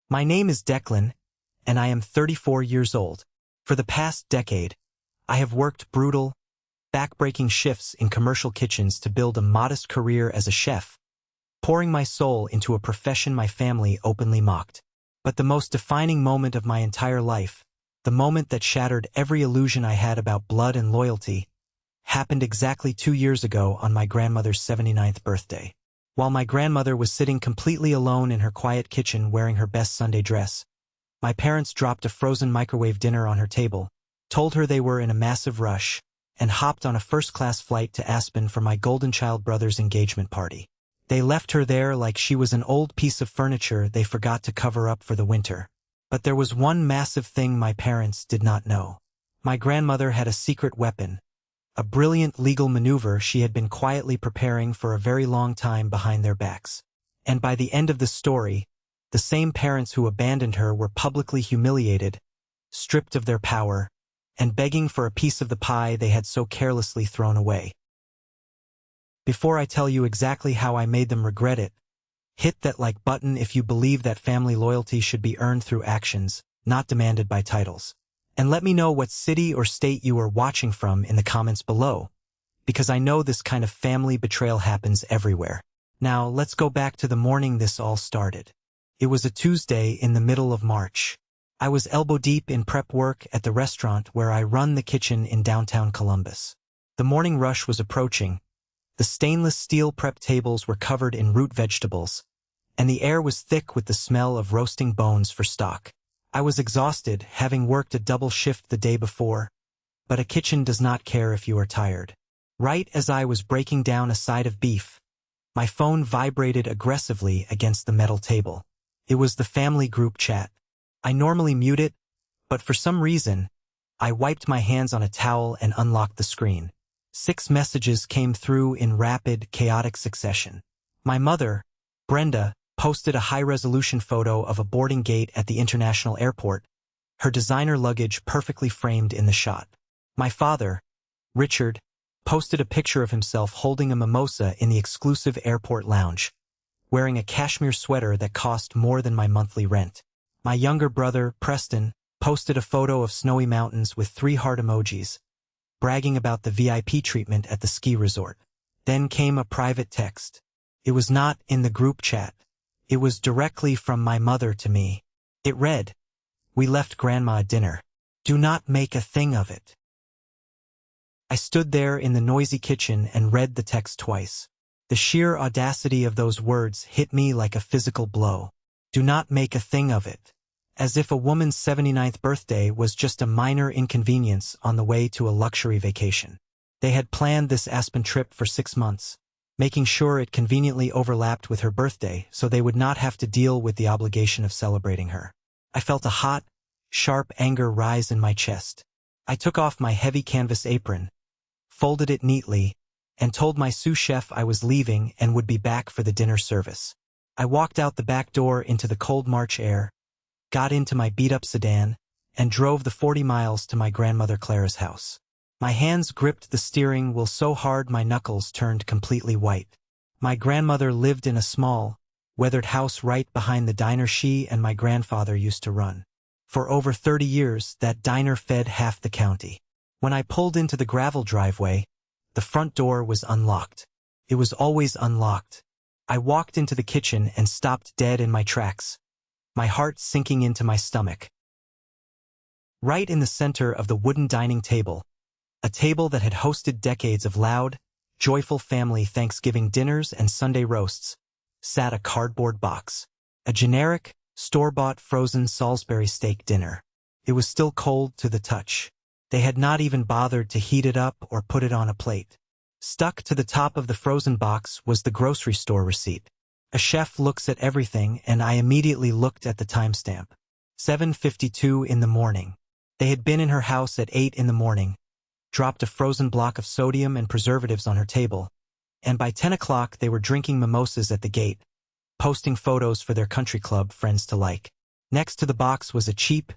My name is Declan, and I am 34 years old. For the past decade, I have worked brutal, back-breaking shifts in commercial kitchens to build a modest career as a chef, pouring my soul into a profession my family openly mocked. But the most defining moment of my entire life, the moment that shattered every illusion I had about blood and loyalty, happened exactly 2 years ago on my grandmother's 79th birthday. While my grandmother was sitting completely alone in her quiet kitchen wearing her best Sunday dress, my parents dropped a frozen microwave dinner on her table, told her they were in a massive rush, and hopped on a first-class flight to Aspen for my golden child brother's engagement party. They left her there like she was an old piece of furniture they forgot to cover up for the winter. But there was one massive thing my parents did not know. My grandmother had a secret weapon, a brilliant legal maneuver she had been quietly preparing for a very long time behind their backs. And by the end of the story, the same parents who abandoned her were publicly humiliated, stripped of their power, and begging for a piece of the pie they had so carelessly thrown away. Before I tell you exactly how I made them regret it, hit that like button if you believe that family loyalty should be earned through actions, not demanded by titles. And let me know what city or state you are watching from in the comments below, because I know this kind of family betrayal happens everywhere. Now, let's go back to the morning this all started. It was a Tuesday in the middle of March. I was elbow-deep in prep work at the restaurant where I run the kitchen in downtown Columbus. The morning rush was approaching. The stainless steel prep tables were covered in root vegetables, and the air was thick with the smell of roasting bones for stock. I was exhausted, having worked a double shift the day before, but a kitchen does not care if you are tired. Right as I was breaking down a side of beef, my phone vibrated aggressively against the metal table. It was the family group chat. I normally mute it, but for some reason, I wiped my hands on a towel and unlocked the screen. 6 messages came through in rapid, chaotic succession. My mother, Brenda, posted a high-resolution photo of a boarding gate at the international airport, her designer luggage perfectly framed in the shot. My father, Richard, posted a picture of himself holding a mimosa in the exclusive airport lounge, wearing a cashmere sweater that cost more than my monthly rent. My younger brother, Preston, posted a photo of snowy mountains with 3 heart emojis, bragging about the VIP treatment at the ski resort. Then came a private text. It was not in the group chat. It was directly from my mother to me. It read, "We left Grandma dinner. Do not make a thing of it." I stood there in the noisy kitchen and read the text twice. The sheer audacity of those words hit me like a physical blow. Do not make a thing of it. As if a woman's 79th birthday was just a minor inconvenience on the way to a luxury vacation. They had planned this Aspen trip for 6 months, making sure it conveniently overlapped with her birthday so they would not have to deal with the obligation of celebrating her. I felt a hot, sharp anger rise in my chest. I took off my heavy canvas apron, folded it neatly, and told my sous chef I was leaving and would be back for the dinner service. I walked out the back door into the cold March air, got into my beat-up sedan, and drove the 40 miles to my grandmother Clara's house. My hands gripped the steering wheel so hard my knuckles turned completely white. My grandmother lived in a small, weathered house right behind the diner she and my grandfather used to run. For over 30 years, that diner fed half the county. When I pulled into the gravel driveway, the front door was unlocked. It was always unlocked. I walked into the kitchen and stopped dead in my tracks, my heart sinking into my stomach. Right in the center of the wooden dining table, a table that had hosted decades of loud, joyful family Thanksgiving dinners and Sunday roasts, sat a cardboard box. A generic, store-bought frozen Salisbury steak dinner. It was still cold to the touch. They had not even bothered to heat it up or put it on a plate. Stuck to the top of the frozen box was the grocery store receipt. A chef looks at everything, and I immediately looked at the timestamp. 7:52 in the morning. They had been in her house at 8 in the morning, dropped a frozen block of sodium and preservatives on her table, and by 10 o'clock they were drinking mimosas at the gate, posting photos for their country club friends to like. Next to the box was a cheap,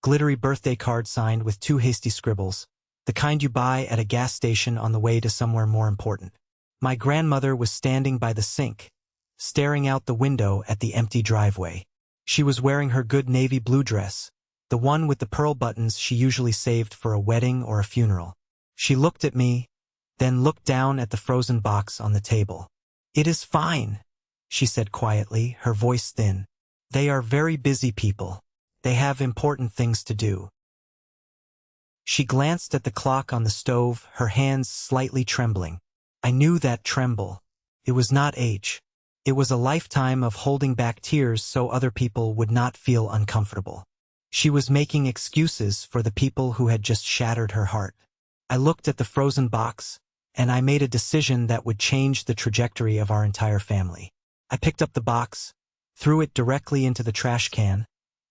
glittery birthday card signed with 2 hasty scribbles, the kind you buy at a gas station on the way to somewhere more important. My grandmother was standing by the sink, staring out the window at the empty driveway. She was wearing her good navy blue dress, the one with the pearl buttons she usually saved for a wedding or a funeral. She looked at me, then looked down at the frozen box on the table. "It is fine," she said quietly, her voice thin. "They are very busy people. They have important things to do." She glanced at the clock on the stove, her hands slightly trembling. I knew that tremble. It was not age. It was a lifetime of holding back tears so other people would not feel uncomfortable. She was making excuses for the people who had just shattered her heart. I looked at the frozen box, and I made a decision that would change the trajectory of our entire family. I picked up the box, threw it directly into the trash can,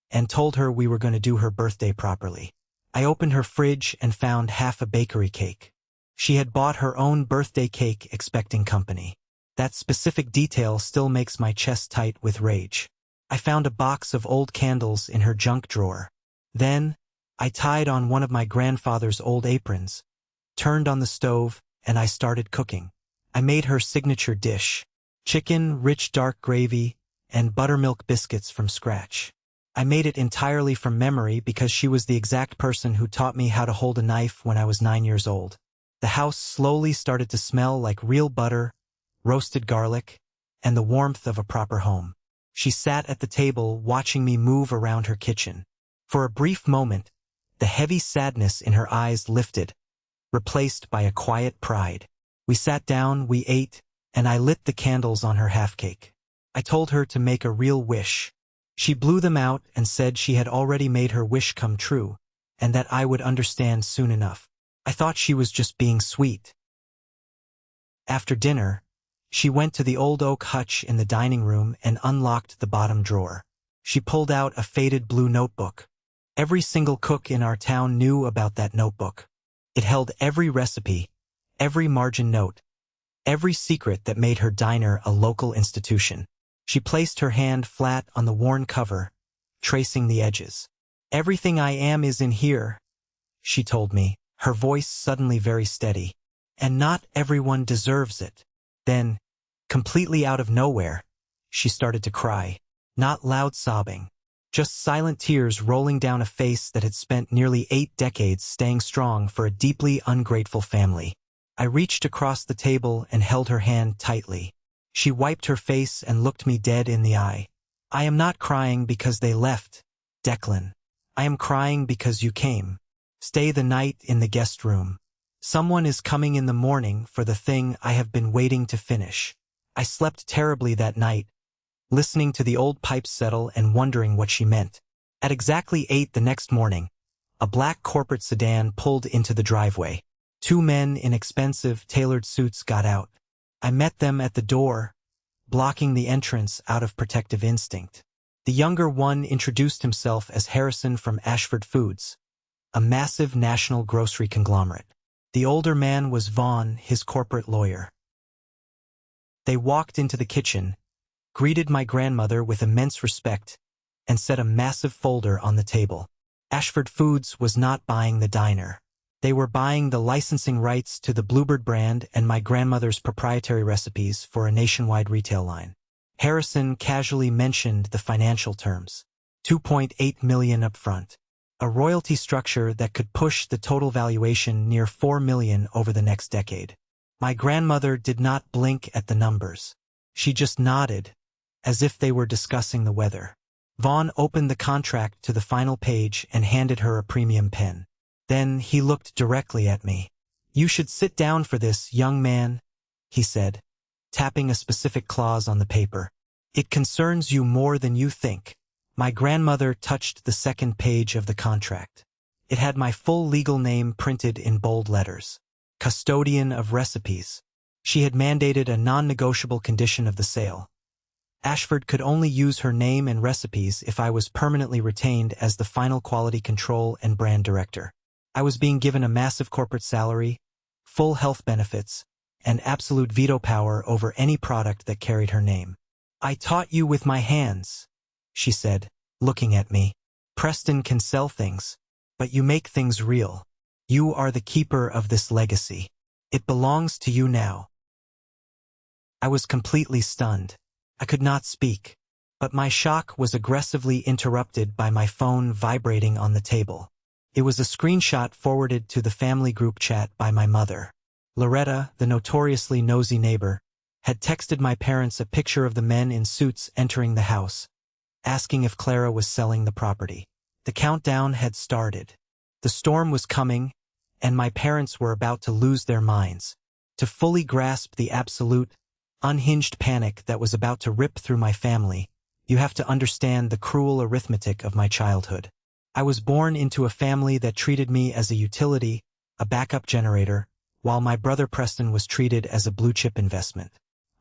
and told her we were going to do her birthday properly. I opened her fridge and found half a bakery cake. She had bought her own birthday cake expecting company. That specific detail still makes my chest tight with rage. I found a box of old candles in her junk drawer. Then, I tied on one of my grandfather's old aprons, turned on the stove, and I started cooking. I made her signature dish: chicken, rich dark gravy, and buttermilk biscuits from scratch. I made it entirely from memory because she was the exact person who taught me how to hold a knife when I was 9 years old. The house slowly started to smell like real butter, roasted garlic, and the warmth of a proper home. She sat at the table watching me move around her kitchen. For a brief moment, the heavy sadness in her eyes lifted, replaced by a quiet pride. We sat down, we ate, and I lit the candles on her half-cake. I told her to make a real wish. She blew them out and said she had already made her wish come true, and that I would understand soon enough. I thought she was just being sweet. After dinner, she went to the old oak hutch in the dining room and unlocked the bottom drawer. She pulled out a faded blue notebook. Every single cook in our town knew about that notebook. It held every recipe, every margin note, every secret that made her diner a local institution. She placed her hand flat on the worn cover, tracing the edges. "Everything I am is in here," she told me, her voice suddenly very steady. "And not everyone deserves it." Then, completely out of nowhere, she started to cry. Not loud sobbing, just silent tears rolling down a face that had spent nearly 8 decades staying strong for a deeply ungrateful family. I reached across the table and held her hand tightly. She wiped her face and looked me dead in the eye. "I am not crying because they left, Declan. I am crying because you came. Stay the night in the guest room. Someone is coming in the morning for the thing I have been waiting to finish." I slept terribly that night, listening to the old pipes settle and wondering what she meant. At exactly 8 the next morning, a black corporate sedan pulled into the driveway. 2 men in expensive, tailored suits got out. I met them at the door, blocking the entrance out of protective instinct. The younger one introduced himself as Harrison from Ashford Foods, a massive national grocery conglomerate. The older man was Vaughn, his corporate lawyer. They walked into the kitchen, greeted my grandmother with immense respect, and set a massive folder on the table. Ashford Foods was not buying the diner. They were buying the licensing rights to the Bluebird brand and my grandmother's proprietary recipes for a nationwide retail line. Harrison casually mentioned the financial terms. $2.8 million upfront. A royalty structure that could push the total valuation near $4 million over the next decade. My grandmother did not blink at the numbers. She just nodded, as if they were discussing the weather. Vaughn opened the contract to the final page and handed her a premium pen. Then he looked directly at me. "You should sit down for this, young man," he said, tapping a specific clause on the paper. "It concerns you more than you think." My grandmother touched the second page of the contract. It had my full legal name printed in bold letters. Custodian of recipes. She had mandated a non-negotiable condition of the sale. Ashford could only use her name and recipes if I was permanently retained as the final quality control and brand director. I was being given a massive corporate salary, full health benefits, and absolute veto power over any product that carried her name. "I taught you with my hands," she said, looking at me. "Preston can sell things, but you make things real. You are the keeper of this legacy. It belongs to you now." I was completely stunned. I could not speak. But my shock was aggressively interrupted by my phone vibrating on the table. It was a screenshot forwarded to the family group chat by my mother. Loretta, the notoriously nosy neighbor, had texted my parents a picture of the men in suits entering the house, asking if Clara was selling the property. The countdown had started. The storm was coming, and my parents were about to lose their minds. To fully grasp the absolute, unhinged panic that was about to rip through my family, you have to understand the cruel arithmetic of my childhood. I was born into a family that treated me as a utility, a backup generator, while my brother Preston was treated as a blue-chip investment.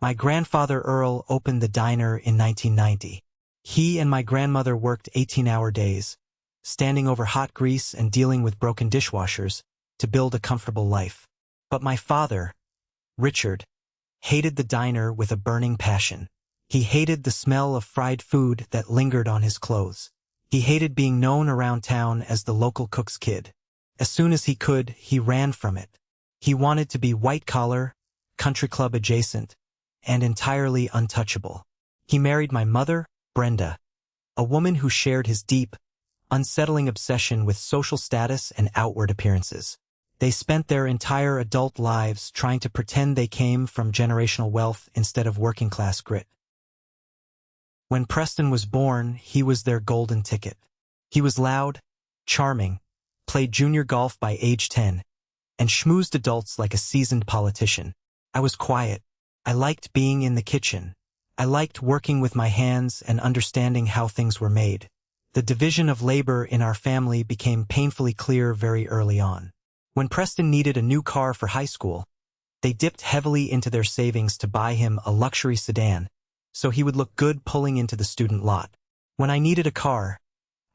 My grandfather Earl opened the diner in 1990. He and my grandmother worked 18-hour days, standing over hot grease and dealing with broken dishwashers to build a comfortable life. But my father, Richard, hated the diner with a burning passion. He hated the smell of fried food that lingered on his clothes. He hated being known around town as the local cook's kid. As soon as he could, he ran from it. He wanted to be white-collar, country club adjacent, and entirely untouchable. He married my mother, Brenda, a woman who shared his deep, unsettling obsession with social status and outward appearances. They spent their entire adult lives trying to pretend they came from generational wealth instead of working-class grit. When Preston was born, he was their golden ticket. He was loud, charming, played junior golf by age 10, and schmoozed adults like a seasoned politician. I was quiet. I liked being in the kitchen. I liked working with my hands and understanding how things were made. The division of labor in our family became painfully clear very early on. When Preston needed a new car for high school, they dipped heavily into their savings to buy him a luxury sedan, so he would look good pulling into the student lot. When I needed a car,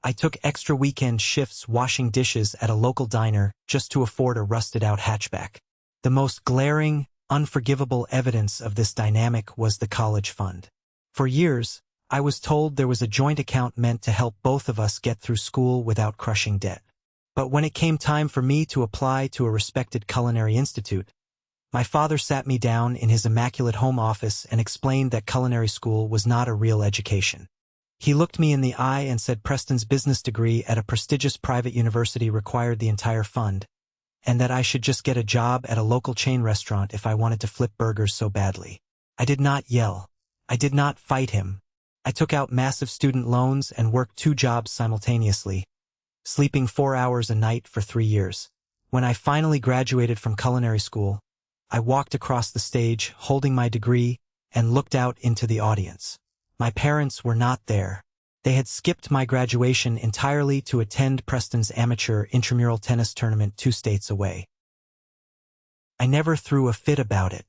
I took extra weekend shifts washing dishes at a local diner just to afford a rusted-out hatchback. The most glaring, unforgivable evidence of this dynamic was the college fund. For years, I was told there was a joint account meant to help both of us get through school without crushing debt. But when it came time for me to apply to a respected culinary institute, my father sat me down in his immaculate home office and explained that culinary school was not a real education. He looked me in the eye and said Preston's business degree at a prestigious private university required the entire fund, and that I should just get a job at a local chain restaurant if I wanted to flip burgers so badly. I did not yell. I did not fight him. I took out massive student loans and worked 2 jobs simultaneously, sleeping 4 hours a night for 3 years. When I finally graduated from culinary school, I walked across the stage holding my degree and looked out into the audience. My parents were not there. They had skipped my graduation entirely to attend Preston's amateur intramural tennis tournament 2 states away. I never threw a fit about it.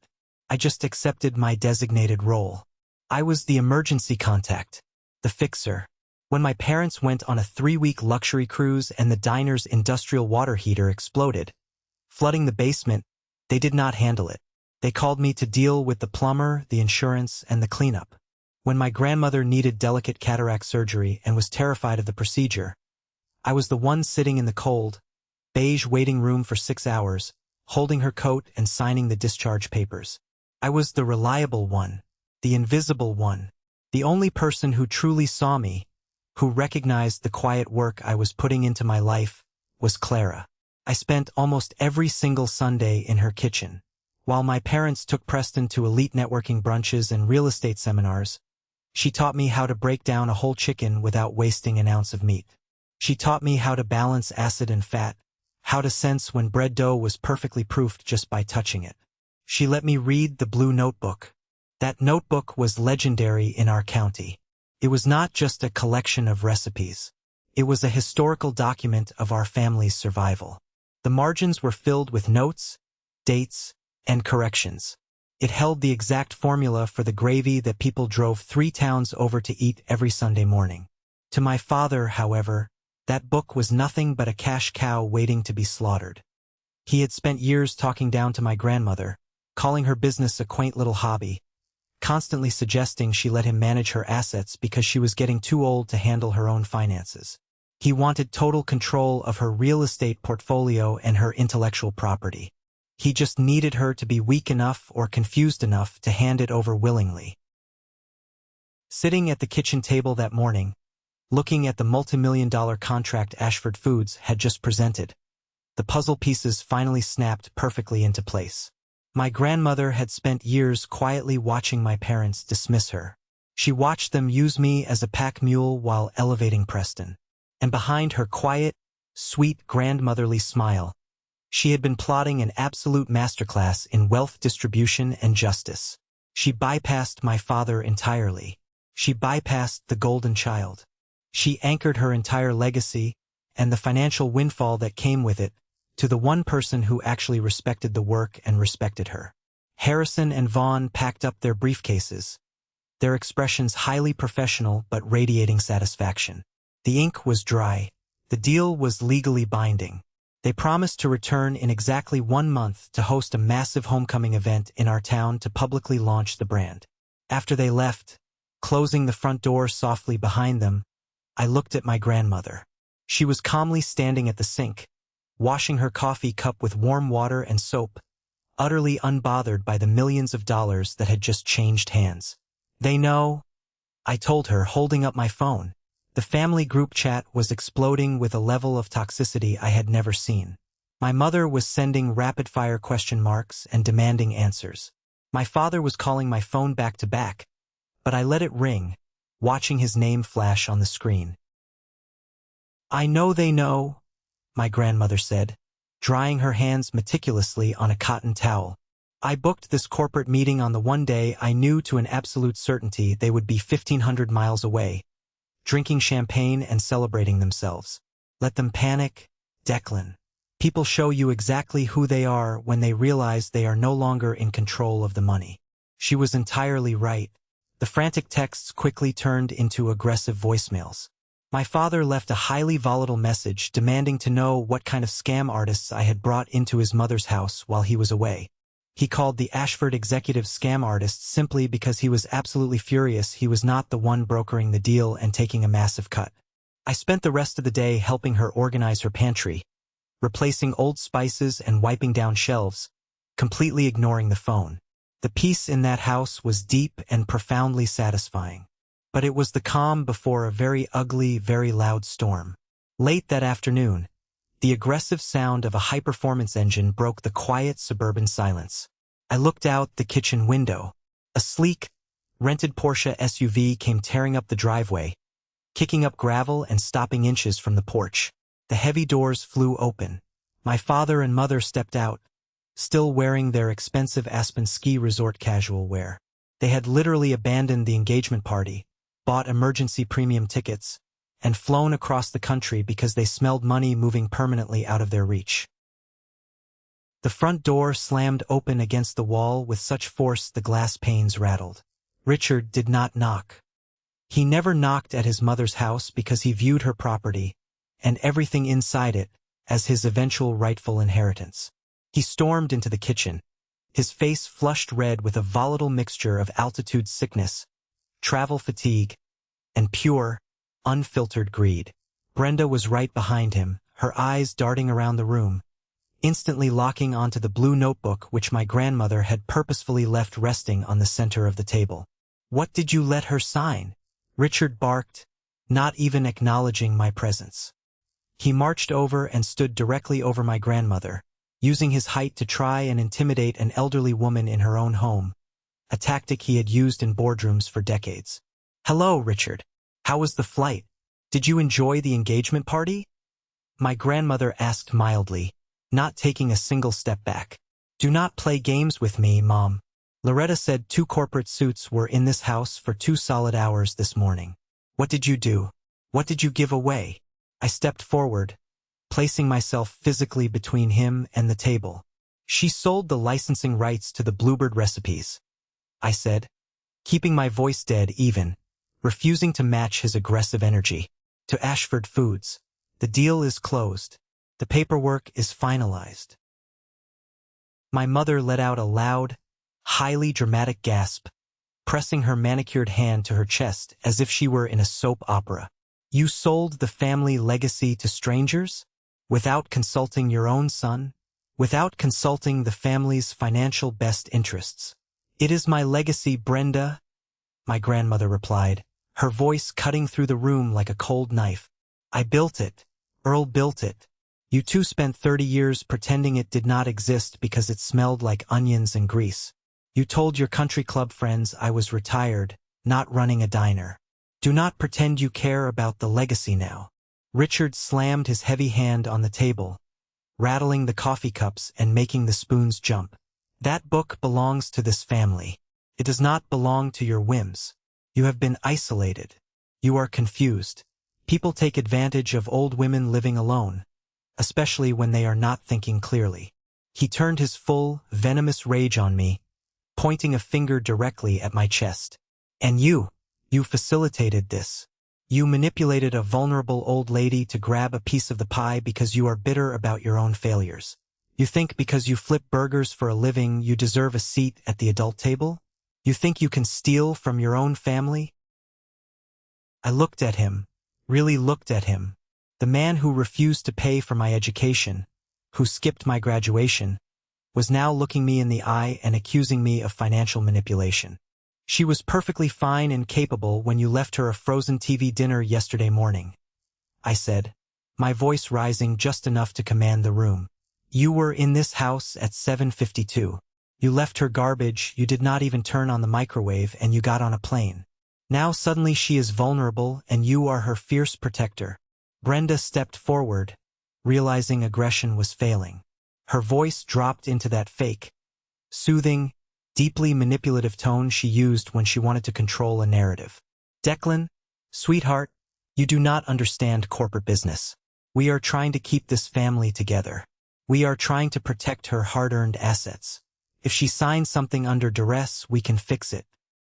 I just accepted my designated role. I was the emergency contact, the fixer. When my parents went on a 3-week luxury cruise and the diner's industrial water heater exploded, flooding the basement, they did not handle it. They called me to deal with the plumber, the insurance, and the cleanup. When my grandmother needed delicate cataract surgery and was terrified of the procedure, I was the one sitting in the cold, beige waiting room for 6 hours, holding her coat and signing the discharge papers. I was the reliable one, the invisible one, the only person who truly saw me, who recognized the quiet work I was putting into my life, was Clara. I spent almost every single Sunday in her kitchen. While my parents took Preston to elite networking brunches and real estate seminars, she taught me how to break down a whole chicken without wasting an ounce of meat. She taught me how to balance acid and fat, how to sense when bread dough was perfectly proofed just by touching it. She let me read the Blue Notebook. That notebook was legendary in our county. It was not just a collection of recipes. It was a historical document of our family's survival. The margins were filled with notes, dates, and corrections. It held the exact formula for the gravy that people drove 3 towns over to eat every Sunday morning. To my father, however, that book was nothing but a cash cow waiting to be slaughtered. He had spent years talking down to my grandmother, calling her business a quaint little hobby, constantly suggesting she let him manage her assets because she was getting too old to handle her own finances. He wanted total control of her real estate portfolio and her intellectual property. He just needed her to be weak enough or confused enough to hand it over willingly. Sitting at the kitchen table that morning, looking at the multi-million-dollar contract Ashford Foods had just presented, the puzzle pieces finally snapped perfectly into place. My grandmother had spent years quietly watching my parents dismiss her. She watched them use me as a pack mule while elevating Preston. And behind her quiet, sweet grandmotherly smile, she had been plotting an absolute masterclass in wealth distribution and justice. She bypassed my father entirely. She bypassed the golden child. She anchored her entire legacy, and the financial windfall that came with it, to the one person who actually respected the work and respected her. Harrison and Vaughn packed up their briefcases, their expressions highly professional but radiating satisfaction. The ink was dry. The deal was legally binding. They promised to return in exactly 1 month to host a massive homecoming event in our town to publicly launch the brand. After they left, closing the front door softly behind them, I looked at my grandmother. She was calmly standing at the sink, washing her coffee cup with warm water and soap, utterly unbothered by the millions of dollars that had just changed hands. They know, I told her, holding up my phone. The family group chat was exploding with a level of toxicity I had never seen. My mother was sending rapid-fire question marks and demanding answers. My father was calling my phone back to back, but I let it ring, watching his name flash on the screen. "I know they know," my grandmother said, drying her hands meticulously on a cotton towel. "I booked this corporate meeting on the one day I knew to an absolute certainty they would be 1,500 miles away, drinking champagne and celebrating themselves. Let them panic, Declan. People show you exactly who they are when they realize they are no longer in control of the money." She was entirely right. The frantic texts quickly turned into aggressive voicemails. My father left a highly volatile message demanding to know what kind of scam artists I had brought into his mother's house while he was away. He called the Ashford executive scam artists simply because he was absolutely furious he was not the one brokering the deal and taking a massive cut. I spent the rest of the day helping her organize her pantry, replacing old spices and wiping down shelves, completely ignoring the phone. The peace in that house was deep and profoundly satisfying. But it was the calm before a very ugly, very loud storm. Late that afternoon, the aggressive sound of a high-performance engine broke the quiet suburban silence. I looked out the kitchen window. A sleek, rented Porsche SUV came tearing up the driveway, kicking up gravel and stopping inches from the porch. The heavy doors flew open. My father and mother stepped out, still wearing their expensive Aspen ski resort casual wear. They had literally abandoned the engagement party, bought emergency premium tickets, and flown across the country because they smelled money moving permanently out of their reach. The front door slammed open against the wall with such force the glass panes rattled. Richard did not knock. He never knocked at his mother's house because he viewed her property, and everything inside it, as his eventual rightful inheritance. He stormed into the kitchen, his face flushed red with a volatile mixture of altitude sickness, travel fatigue, and pure, unfiltered greed. Brenda was right behind him, her eyes darting around the room, instantly locking onto the blue notebook which my grandmother had purposefully left resting on the center of the table. "What did you let her sign?" Richard barked, not even acknowledging my presence. He marched over and stood directly over my grandmother, using his height to try and intimidate an elderly woman in her own home, a tactic he had used in boardrooms for decades. "Hello, Richard. How was the flight? Did you enjoy the engagement party?" My grandmother asked mildly, not taking a single step back. "Do not play games with me, Mom. Loretta said 2 corporate suits were in this house for 2 solid hours this morning. What did you do? What did you give away?" I stepped forward, placing myself physically between him and the table. "She sold the licensing rights to the Bluebird recipes," I said, keeping my voice dead even, refusing to match his aggressive energy. "To Ashford Foods. The deal is closed. The paperwork is finalized." My mother let out a loud, highly dramatic gasp, pressing her manicured hand to her chest as if she were in a soap opera. "You sold the family legacy to strangers? Without consulting your own son? Without consulting the family's financial best interests? It is my legacy, Brenda. my grandmother replied, her voice cutting through the room like a cold knife. I built it. Earl built it. You two spent 30 years pretending it did not exist because it smelled like onions and grease. You told your country club friends I was retired, not running a diner. Do not pretend you care about the legacy now. Richard slammed his heavy hand on the table, rattling the coffee cups and making the spoons jump. That book belongs to this family. It does not belong to your whims. You have been isolated. You are confused. People take advantage of old women living alone, especially when they are not thinking clearly. He turned his full, venomous rage on me, pointing a finger directly at my chest. And you facilitated this. You manipulated a vulnerable old lady to grab a piece of the pie because you are bitter about your own failures. You think because you flip burgers for a living you deserve a seat at the adult table? You think you can steal from your own family? I looked at him, really looked at him. The man who refused to pay for my education, who skipped my graduation, was now looking me in the eye and accusing me of financial manipulation. She was perfectly fine and capable when you left her a frozen TV dinner yesterday morning, I said, my voice rising just enough to command the room. You were in this house at 7:52. You left her garbage, you did not even turn on the microwave, and you got on a plane. Now suddenly she is vulnerable and you are her fierce protector. Brenda stepped forward, realizing aggression was failing. Her voice dropped into that fake, soothing, deeply manipulative tone she used when she wanted to control a narrative. Declan, sweetheart, you do not understand corporate business. We are trying to keep this family together. We are trying to protect her hard-earned assets. If she signs something under duress, we can fix it.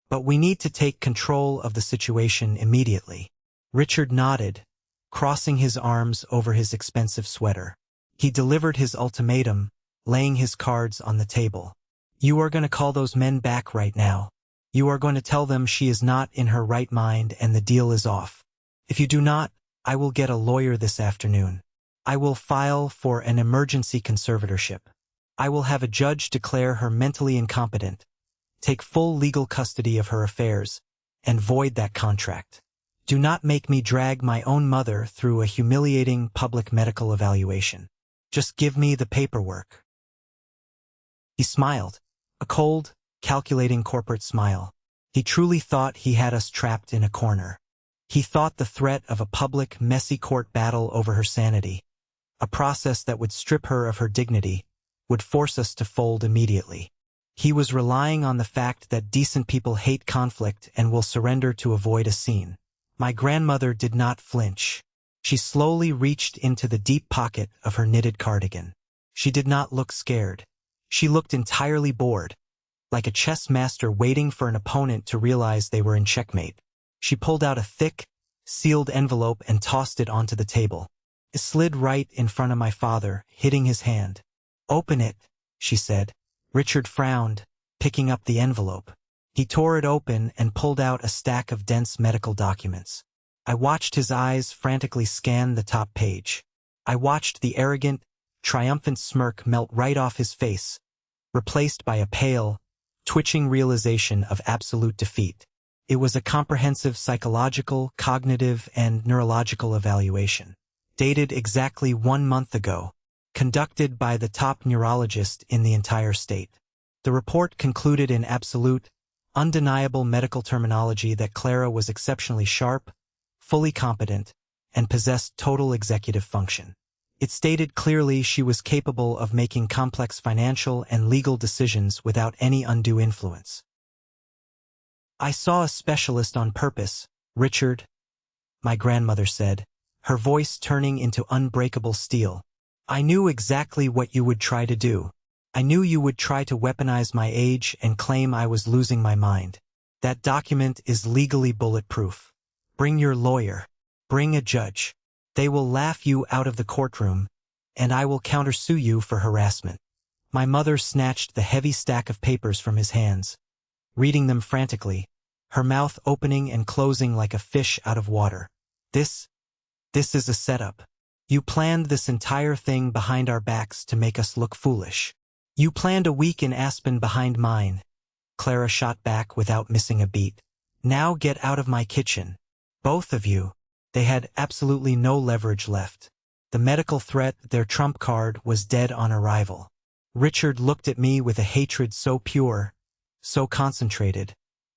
But we need to take control of the situation immediately. Richard nodded, crossing his arms over his expensive sweater. He delivered his ultimatum, laying his cards on the table. You are going to call those men back right now. You are going to tell them she is not in her right mind and the deal is off. If you do not, I will get a lawyer this afternoon. I will file for an emergency conservatorship. I will have a judge declare her mentally incompetent, take full legal custody of her affairs, and void that contract. Do not make me drag my own mother through a humiliating public medical evaluation. Just give me the paperwork. He smiled, a cold, calculating corporate smile. He truly thought he had us trapped in a corner. He thought the threat of a public, messy court battle over her sanity, a process that would strip her of her dignity, would force us to fold immediately. He was relying on the fact that decent people hate conflict and will surrender to avoid a scene. My grandmother did not flinch. She slowly reached into the deep pocket of her knitted cardigan. She did not look scared. She looked entirely bored, like a chess master waiting for an opponent to realize they were in checkmate. She pulled out a thick, sealed envelope and tossed it onto the table. It slid right in front of my father, hitting his hand. Open it, she said. Richard frowned, picking up the envelope. He tore it open and pulled out a stack of dense medical documents. I watched his eyes frantically scan the top page. I watched the arrogant, triumphant smirk melt right off his face, replaced by a pale, twitching realization of absolute defeat. It was a comprehensive psychological, cognitive, and neurological evaluation, dated exactly 1 month ago, conducted by the top neurologist in the entire state. The report concluded in absolute, undeniable medical terminology that Clara was exceptionally sharp, fully competent, and possessed total executive function. It stated clearly she was capable of making complex financial and legal decisions without any undue influence. I saw a specialist on purpose, Richard, my grandmother said, her voice turning into unbreakable steel. I knew exactly what you would try to do. I knew you would try to weaponize my age and claim I was losing my mind. That document is legally bulletproof. Bring your lawyer. Bring a judge. They will laugh you out of the courtroom, and I will countersue you for harassment. My mother snatched the heavy stack of papers from his hands, reading them frantically, her mouth opening and closing like a fish out of water. This is a setup. You planned this entire thing behind our backs to make us look foolish. You planned a week in Aspen behind mine, Clara shot back without missing a beat. Now get out of my kitchen. Both of you. They had absolutely no leverage left. The medical threat, their trump card, was dead on arrival. Richard looked at me with a hatred so pure, so concentrated.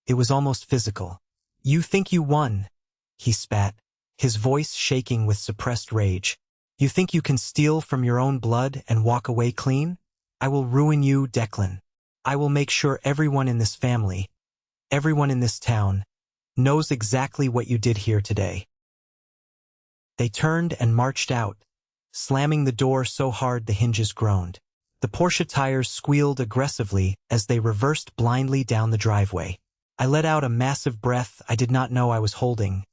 It was almost physical. You think you won? He spat, his voice shaking with suppressed rage. You think you can steal from your own blood and walk away clean? I will ruin you, Declan. I will make sure everyone in this family, everyone in this town, knows exactly what you did here today. They turned and marched out, slamming the door so hard the hinges groaned. The Porsche tires squealed aggressively as they reversed blindly down the driveway. I let out a massive breath I did not know I was holding,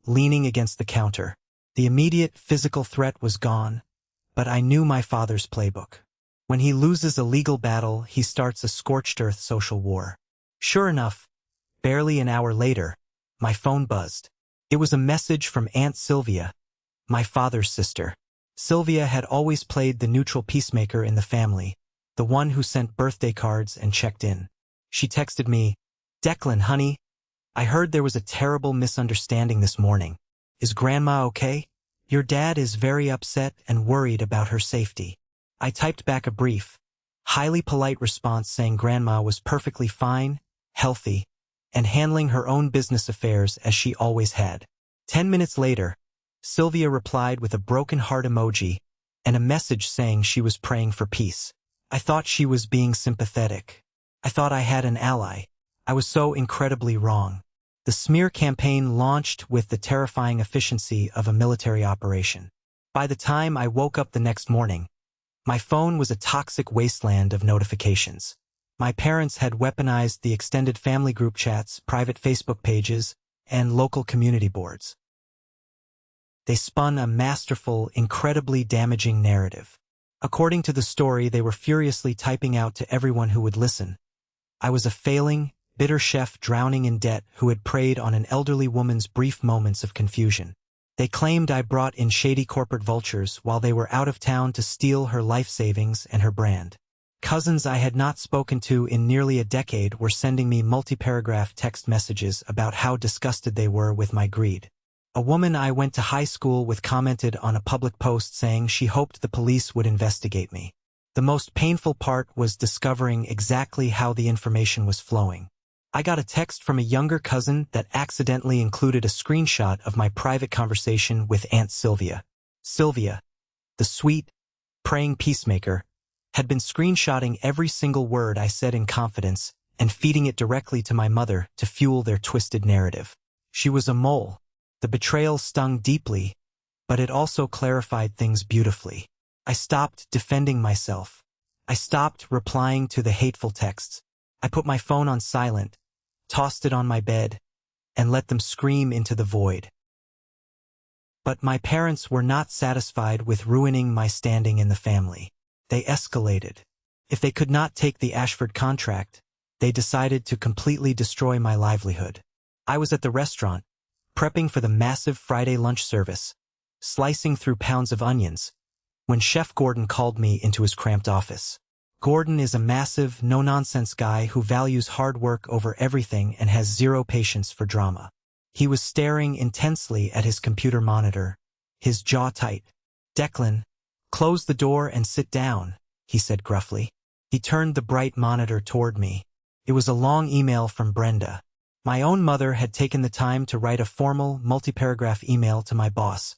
leaning against the counter. The immediate physical threat was gone, but I knew my father's playbook. When he loses a legal battle, he starts a scorched earth social war. Sure enough, barely an hour later, my phone buzzed. It was a message from Aunt Sylvia, my father's sister. Sylvia had always played the neutral peacemaker in the family, the one who sent birthday cards and checked in. She texted me, "Declan, honey, I heard there was a terrible misunderstanding this morning. Is Grandma okay? Your dad is very upset and worried about her safety." I typed back a brief, highly polite response saying Grandma was perfectly fine, healthy, and handling her own business affairs as she always had. 10 minutes later, Sylvia replied with a broken heart emoji and a message saying she was praying for peace. I thought she was being sympathetic. I thought I had an ally. I was so incredibly wrong. The smear campaign launched with the terrifying efficiency of a military operation. By the time I woke up the next morning, my phone was a toxic wasteland of notifications. My parents had weaponized the extended family group chats, private Facebook pages, and local community boards. They spun a masterful, incredibly damaging narrative. According to the story, they were furiously typing out to everyone who would listen. I was a failing, bitter chef drowning in debt who had preyed on an elderly woman's brief moments of confusion. They claimed I brought in shady corporate vultures while they were out of town to steal her life savings and her brand. Cousins I had not spoken to in nearly a decade were sending me multi-paragraph text messages about how disgusted they were with my greed. A woman I went to high school with commented on a public post saying she hoped the police would investigate me. The most painful part was discovering exactly how the information was flowing. I got a text from a younger cousin that accidentally included a screenshot of my private conversation with Aunt Sylvia. Sylvia, the sweet, praying peacemaker, had been screenshotting every single word I said in confidence and feeding it directly to my mother to fuel their twisted narrative. She was a mole. The betrayal stung deeply, but it also clarified things beautifully. I stopped defending myself. I stopped replying to the hateful texts. I put my phone on silent, tossed it on my bed, and let them scream into the void. But my parents were not satisfied with ruining my standing in the family. They escalated. If they could not take the Ashford contract, they decided to completely destroy my livelihood. I was at the restaurant, prepping for the massive Friday lunch service, slicing through pounds of onions, when Chef Gordon called me into his cramped office. Gordon is a massive, no-nonsense guy who values hard work over everything and has zero patience for drama. He was staring intensely at his computer monitor, his jaw tight. "Declan, close the door and sit down," he said gruffly. He turned the bright monitor toward me. It was a long email from Brenda. My own mother had taken the time to write a formal, multi-paragraph email to my boss,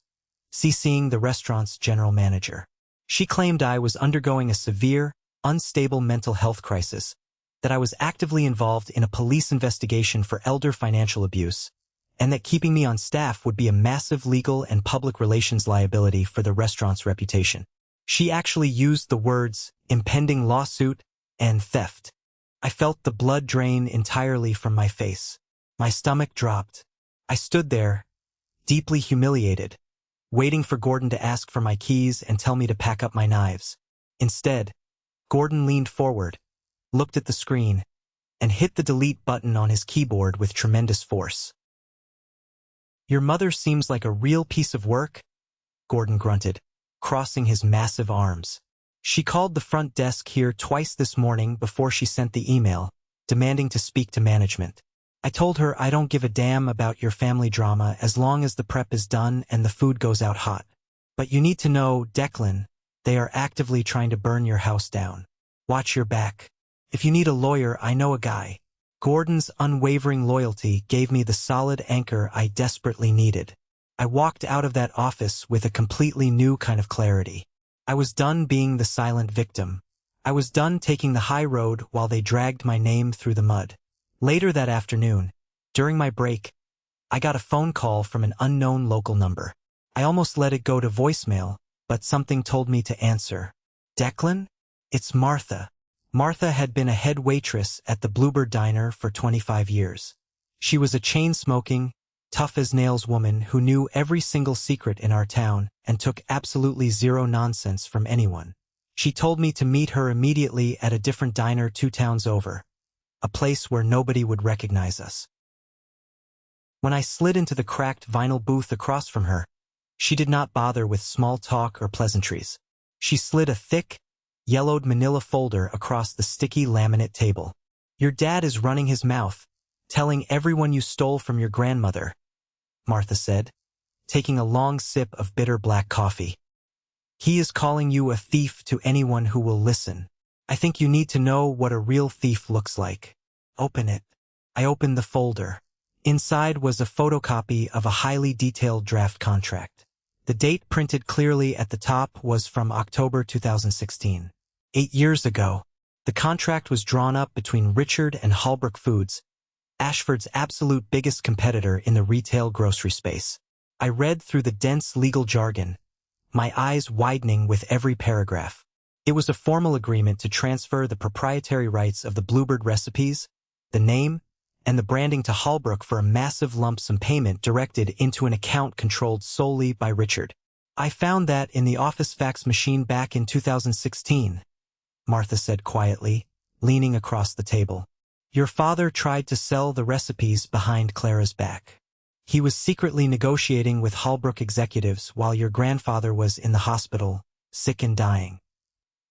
CCing the restaurant's general manager. She claimed I was undergoing a severe, unstable mental health crisis, that I was actively involved in a police investigation for elder financial abuse, and that keeping me on staff would be a massive legal and public relations liability for the restaurant's reputation. She actually used the words impending lawsuit and theft. I felt the blood drain entirely from my face. My stomach dropped. I stood there, deeply humiliated, waiting for Gordon to ask for my keys and tell me to pack up my knives. Instead, Gordon leaned forward, looked at the screen, and hit the delete button on his keyboard with tremendous force. "Your mother seems like a real piece of work," Gordon grunted, crossing his massive arms. "She called the front desk here twice this morning before she sent the email, demanding to speak to management. I told her I don't give a damn about your family drama as long as the prep is done and the food goes out hot. But you need to know, Declan, they are actively trying to burn your house down. Watch your back. If you need a lawyer, I know a guy. Gordon's unwavering loyalty gave me the solid anchor I desperately needed. I walked out of that office with a completely new kind of clarity. I was done being the silent victim. I was done taking the high road while they dragged my name through the mud. Later that afternoon, during my break, I got a phone call from an unknown local number. I almost let it go to voicemail, but something told me to answer. Declan? It's Martha. Martha had been a head waitress at the Bluebird Diner for 25 years. She was a chain-smoking, tough-as-nails woman who knew every single secret in our town and took absolutely zero nonsense from anyone. She told me to meet her immediately at a different diner 2 towns over, a place where nobody would recognize us. When I slid into the cracked vinyl booth across from her, she did not bother with small talk or pleasantries. She slid a thick, yellowed manila folder across the sticky laminate table. Your dad is running his mouth, telling everyone you stole from your grandmother, Martha said, taking a long sip of bitter black coffee. He is calling you a thief to anyone who will listen. I think you need to know what a real thief looks like. Open it. I opened the folder. Inside was a photocopy of a highly detailed draft contract. The date printed clearly at the top was from October 2016. 8 years ago, the contract was drawn up between Richard and Holbrook Foods, Ashford's absolute biggest competitor in the retail grocery space. I read through the dense legal jargon, my eyes widening with every paragraph. It was a formal agreement to transfer the proprietary rights of the Bluebird recipes, the name, and the branding to Holbrook for a massive lump sum payment directed into an account controlled solely by Richard. I found that in the office fax machine back in 2016, Martha said quietly, leaning across the table. Your father tried to sell the recipes behind Clara's back. He was secretly negotiating with Holbrook executives while your grandfather was in the hospital, sick and dying.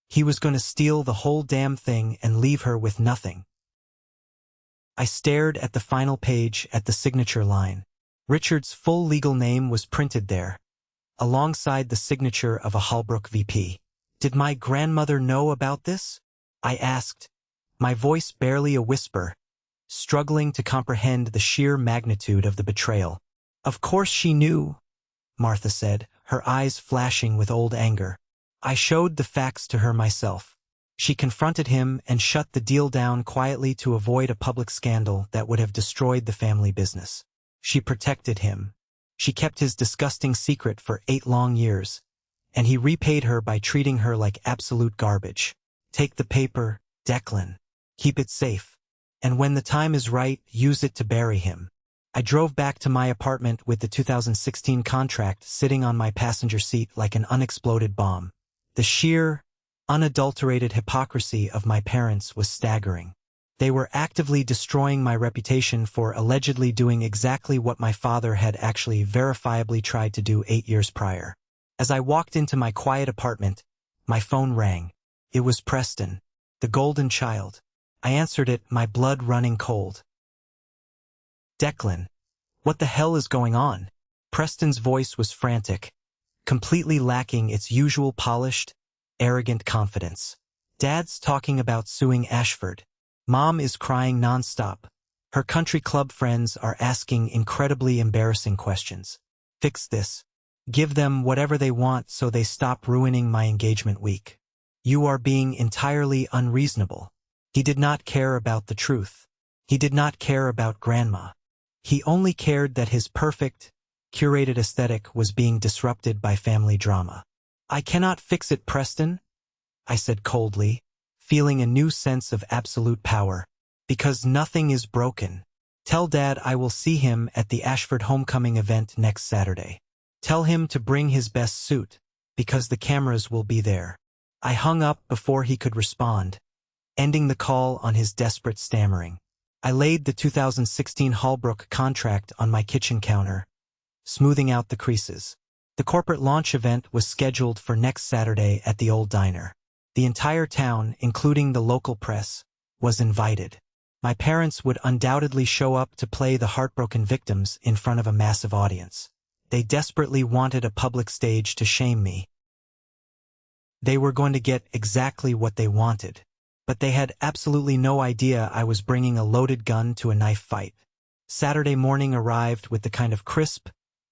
He was going to steal the whole damn thing and leave her with nothing. I stared at the final page at the signature line. Richard's full legal name was printed there, alongside the signature of a Holbrook VP. Did my grandmother know about this? I asked, my voice barely a whisper, struggling to comprehend the sheer magnitude of the betrayal. Of course she knew, Martha said, her eyes flashing with old anger. I showed the facts to her myself. She confronted him and shut the deal down quietly to avoid a public scandal that would have destroyed the family business. She protected him. She kept his disgusting secret for 8 long years, and he repaid her by treating her like absolute garbage. Take the paper, Declan. Keep it safe. And when the time is right, use it to bury him. I drove back to my apartment with the 2016 contract sitting on my passenger seat like an unexploded bomb. The sheer, unadulterated hypocrisy of my parents was staggering. They were actively destroying my reputation for allegedly doing exactly what my father had actually verifiably tried to do 8 years prior. As I walked into my quiet apartment, my phone rang. It was Preston, the golden child. I answered it, my blood running cold. Declan, what the hell is going on? Preston's voice was frantic, completely lacking its usual polished, arrogant confidence. Dad's talking about suing Ashford. Mom is crying nonstop. Her country club friends are asking incredibly embarrassing questions. Fix this. Give them whatever they want so they stop ruining my engagement week. You are being entirely unreasonable. He did not care about the truth. He did not care about Grandma. He only cared that his perfect, curated aesthetic was being disrupted by family drama. I cannot fix it, Preston, I said coldly, feeling a new sense of absolute power. Because nothing is broken. Tell Dad I will see him at the Ashford homecoming event next Saturday. Tell him to bring his best suit, because the cameras will be there. I hung up before he could respond, ending the call on his desperate stammering. I laid the 2016 Holbrook contract on my kitchen counter, smoothing out the creases. The corporate launch event was scheduled for next Saturday at the old diner. The entire town, including the local press, was invited. My parents would undoubtedly show up to play the heartbroken victims in front of a massive audience. They desperately wanted a public stage to shame me. They were going to get exactly what they wanted, but they had absolutely no idea I was bringing a loaded gun to a knife fight. Saturday morning arrived with the kind of crisp,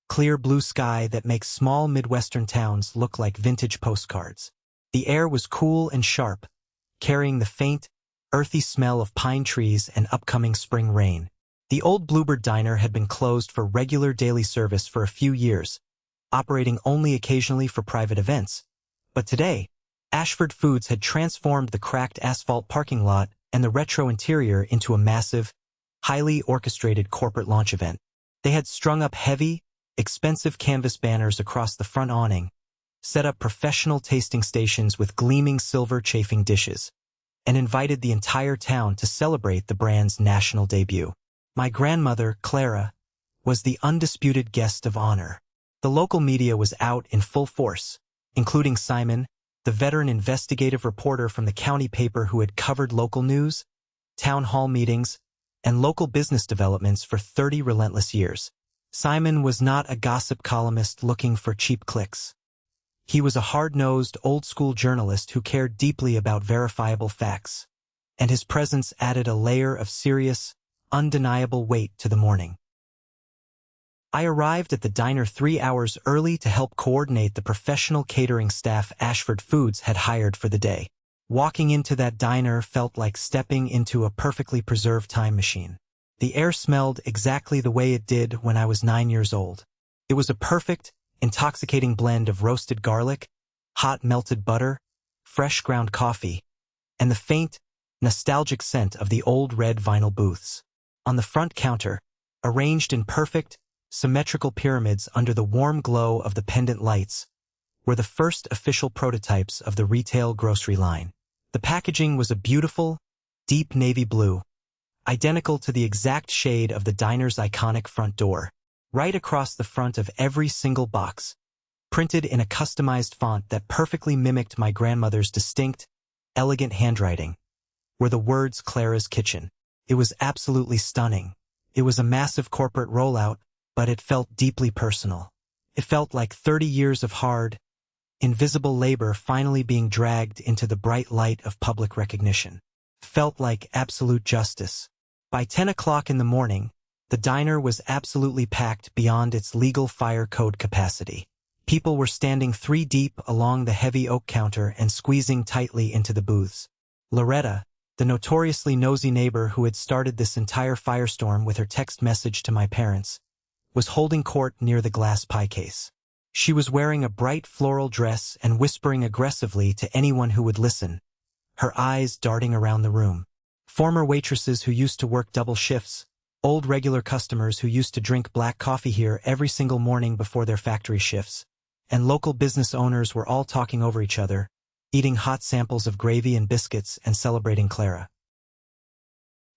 clear blue sky that makes small Midwestern towns look like vintage postcards. The air was cool and sharp, carrying the faint, earthy smell of pine trees and upcoming spring rain. The old Bluebird Diner had been closed for regular daily service for a few years, operating only occasionally for private events. But today, Ashford Foods had transformed the cracked asphalt parking lot and the retro interior into a massive, highly orchestrated corporate launch event. They had strung up heavy, expensive canvas banners across the front awning, set up professional tasting stations with gleaming silver chafing dishes, and invited the entire town to celebrate the brand's national debut. My grandmother, Clara, was the undisputed guest of honor. The local media was out in full force, including Simon, the veteran investigative reporter from the county paper who had covered local news, town hall meetings, and local business developments for 30 relentless years. Simon was not a gossip columnist looking for cheap clicks. He was a hard-nosed, old-school journalist who cared deeply about verifiable facts, and his presence added a layer of serious, undeniable weight to the morning. I arrived at the diner 3 hours early to help coordinate the professional catering staff Ashford Foods had hired for the day. Walking into that diner felt like stepping into a perfectly preserved time machine. The air smelled exactly the way it did when I was 9 years old. It was a perfect, intoxicating blend of roasted garlic, hot melted butter, fresh ground coffee, and the faint, nostalgic scent of the old red vinyl booths. On the front counter, arranged in perfect, symmetrical pyramids under the warm glow of the pendant lights, were the first official prototypes of the retail grocery line. The packaging was a beautiful, deep navy blue, identical to the exact shade of the diner's iconic front door. Right across the front of every single box, printed in a customized font that perfectly mimicked my grandmother's distinct, elegant handwriting, were the words Clara's Kitchen. It was absolutely stunning. It was a massive corporate rollout, but it felt deeply personal. It felt like 30 years of hard, invisible labor finally being dragged into the bright light of public recognition. Felt like absolute justice. By 10 o'clock in the morning, the diner was absolutely packed beyond its legal fire code capacity. People were standing 3 deep along the heavy oak counter and squeezing tightly into the booths. Loretta, the notoriously nosy neighbor who had started this entire firestorm with her text message to my parents, was holding court near the glass pie case. She was wearing a bright floral dress and whispering aggressively to anyone who would listen, her eyes darting around the room. Former waitresses who used to work double shifts, old regular customers who used to drink black coffee here every single morning before their factory shifts, and local business owners were all talking over each other, eating hot samples of gravy and biscuits and celebrating Clara.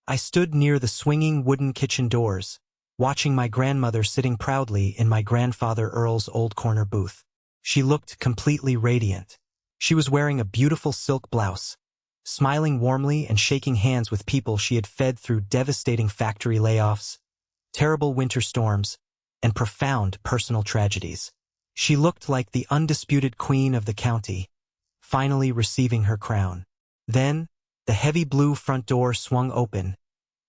I stood near the swinging wooden kitchen doors, watching my grandmother sitting proudly in my grandfather Earl's old corner booth. She looked completely radiant. She was wearing a beautiful silk blouse, smiling warmly and shaking hands with people she had fed through devastating factory layoffs, terrible winter storms, and profound personal tragedies. She looked like the undisputed queen of the county, finally receiving her crown. Then, the heavy blue front door swung open,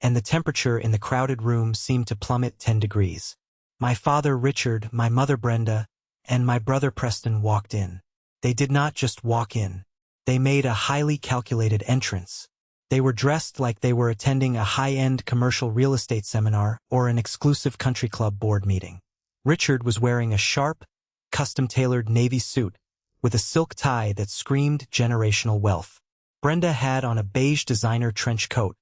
and the temperature in the crowded room seemed to plummet 10 degrees. My father Richard, my mother Brenda, and my brother Preston walked in. They did not just walk in. They made a highly calculated entrance. They were dressed like they were attending a high-end commercial real estate seminar or an exclusive country club board meeting. Richard was wearing a sharp, custom-tailored navy suit with a silk tie that screamed generational wealth. Brenda had on a beige designer trench coat,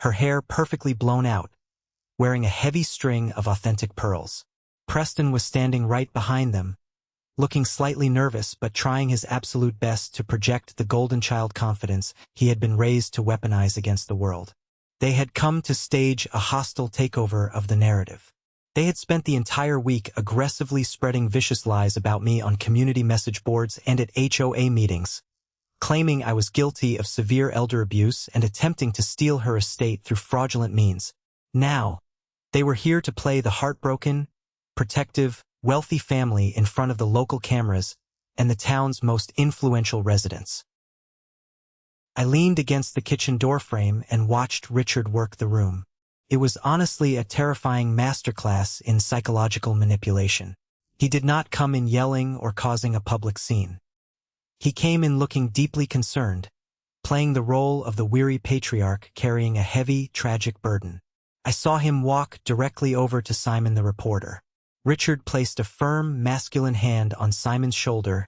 her hair perfectly blown out, wearing a heavy string of authentic pearls. Preston was standing right behind them, looking slightly nervous but trying his absolute best to project the golden child confidence he had been raised to weaponize against the world. They had come to stage a hostile takeover of the narrative. They had spent the entire week aggressively spreading vicious lies about me on community message boards and at HOA meetings, claiming I was guilty of severe elder abuse and attempting to steal her estate through fraudulent means. Now, they were here to play the heartbroken, protective, wealthy family in front of the local cameras and the town's most influential residents. I leaned against the kitchen doorframe and watched Richard work the room. It was honestly a terrifying masterclass in psychological manipulation. He did not come in yelling or causing a public scene. He came in looking deeply concerned, playing the role of the weary patriarch carrying a heavy, tragic burden. I saw him walk directly over to Simon the reporter. Richard placed a firm, masculine hand on Simon's shoulder,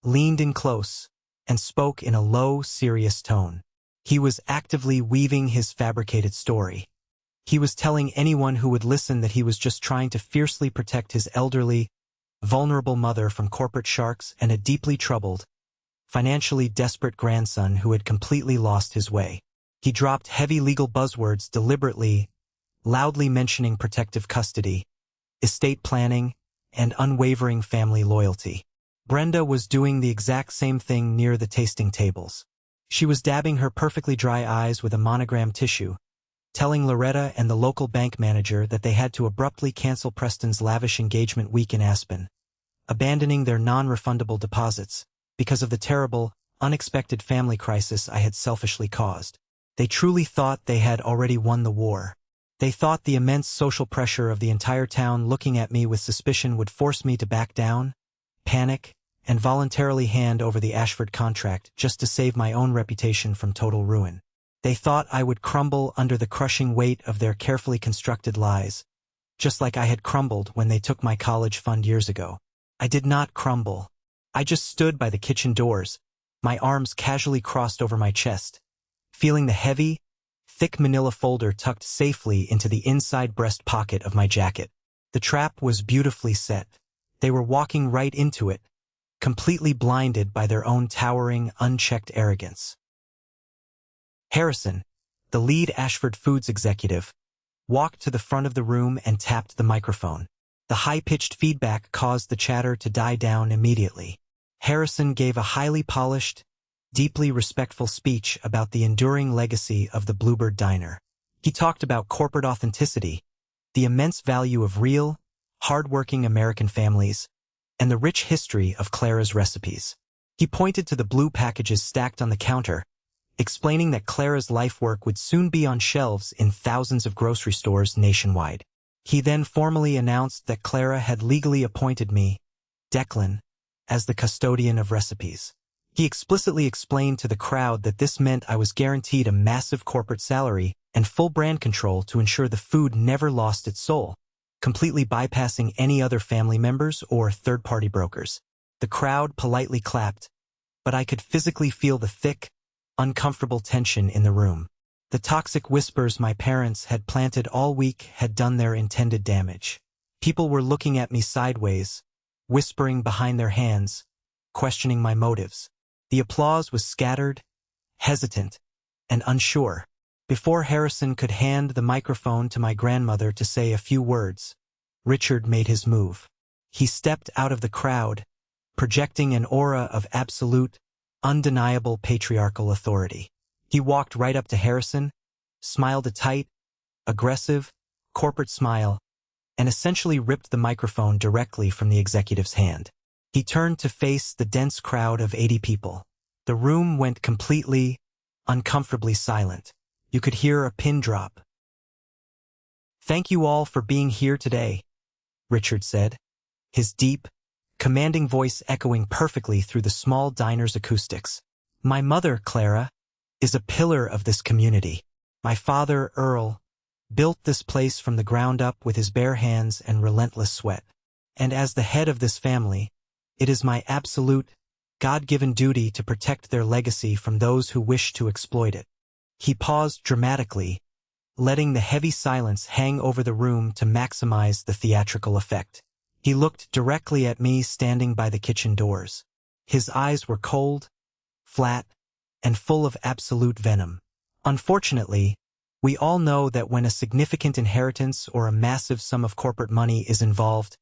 leaned in close, and spoke in a low, serious tone. He was actively weaving his fabricated story. He was telling anyone who would listen that he was just trying to fiercely protect his elderly, vulnerable mother from corporate sharks and a deeply troubled, financially desperate grandson who had completely lost his way. He dropped heavy legal buzzwords deliberately, loudly mentioning protective custody, estate planning, and unwavering family loyalty. Brenda was doing the exact same thing near the tasting tables. She was dabbing her perfectly dry eyes with a monogram tissue, telling Loretta and the local bank manager that they had to abruptly cancel Preston's lavish engagement week in Aspen, abandoning their non-refundable deposits because of the terrible, unexpected family crisis I had selfishly caused. They truly thought they had already won the war. They thought the immense social pressure of the entire town looking at me with suspicion would force me to back down, panic, and voluntarily hand over the Ashford contract just to save my own reputation from total ruin. They thought I would crumble under the crushing weight of their carefully constructed lies, just like I had crumbled when they took my college fund years ago. I did not crumble. I just stood by the kitchen doors, my arms casually crossed over my chest, feeling the heavy, thick manila folder tucked safely into the inside breast pocket of my jacket. The trap was beautifully set. They were walking right into it, completely blinded by their own towering, unchecked arrogance. Harrison, the lead Ashford Foods executive, walked to the front of the room and tapped the microphone. The high-pitched feedback caused the chatter to die down immediately. Harrison gave a highly polished, deeply respectful speech about the enduring legacy of the Bluebird Diner. He talked about corporate authenticity, the immense value of real, hard-working American families, and the rich history of Clara's recipes. He pointed to the blue packages stacked on the counter, explaining that Clara's life work would soon be on shelves in thousands of grocery stores nationwide. He then formally announced that Clara had legally appointed me, Declan, as the custodian of recipes. He explicitly explained to the crowd that this meant I was guaranteed a massive corporate salary and full brand control to ensure the food never lost its soul, completely bypassing any other family members or third-party brokers. The crowd politely clapped, but I could physically feel the thick, uncomfortable tension in the room. The toxic whispers my parents had planted all week had done their intended damage. People were looking at me sideways, whispering behind their hands, questioning my motives. The applause was scattered, hesitant, and unsure. Before Harrison could hand the microphone to my grandmother to say a few words, Richard made his move. He stepped out of the crowd, projecting an aura of absolute, undeniable patriarchal authority. He walked right up to Harrison, smiled a tight, aggressive, corporate smile, and essentially ripped the microphone directly from the executive's hand. He turned to face the dense crowd of 80 people. The room went completely, uncomfortably silent. You could hear a pin drop. "Thank you all for being here today," Richard said, his deep, commanding voice echoing perfectly through the small diner's acoustics. "My mother, Clara, is a pillar of this community. My father, Earl, built this place from the ground up with his bare hands and relentless sweat. And as the head of this family, it is my absolute, God-given duty to protect their legacy from those who wish to exploit it." He paused dramatically, letting the heavy silence hang over the room to maximize the theatrical effect. He looked directly at me standing by the kitchen doors. His eyes were cold, flat, and full of absolute venom. Unfortunately, we all know that when a significant inheritance or a massive sum of corporate money is involved,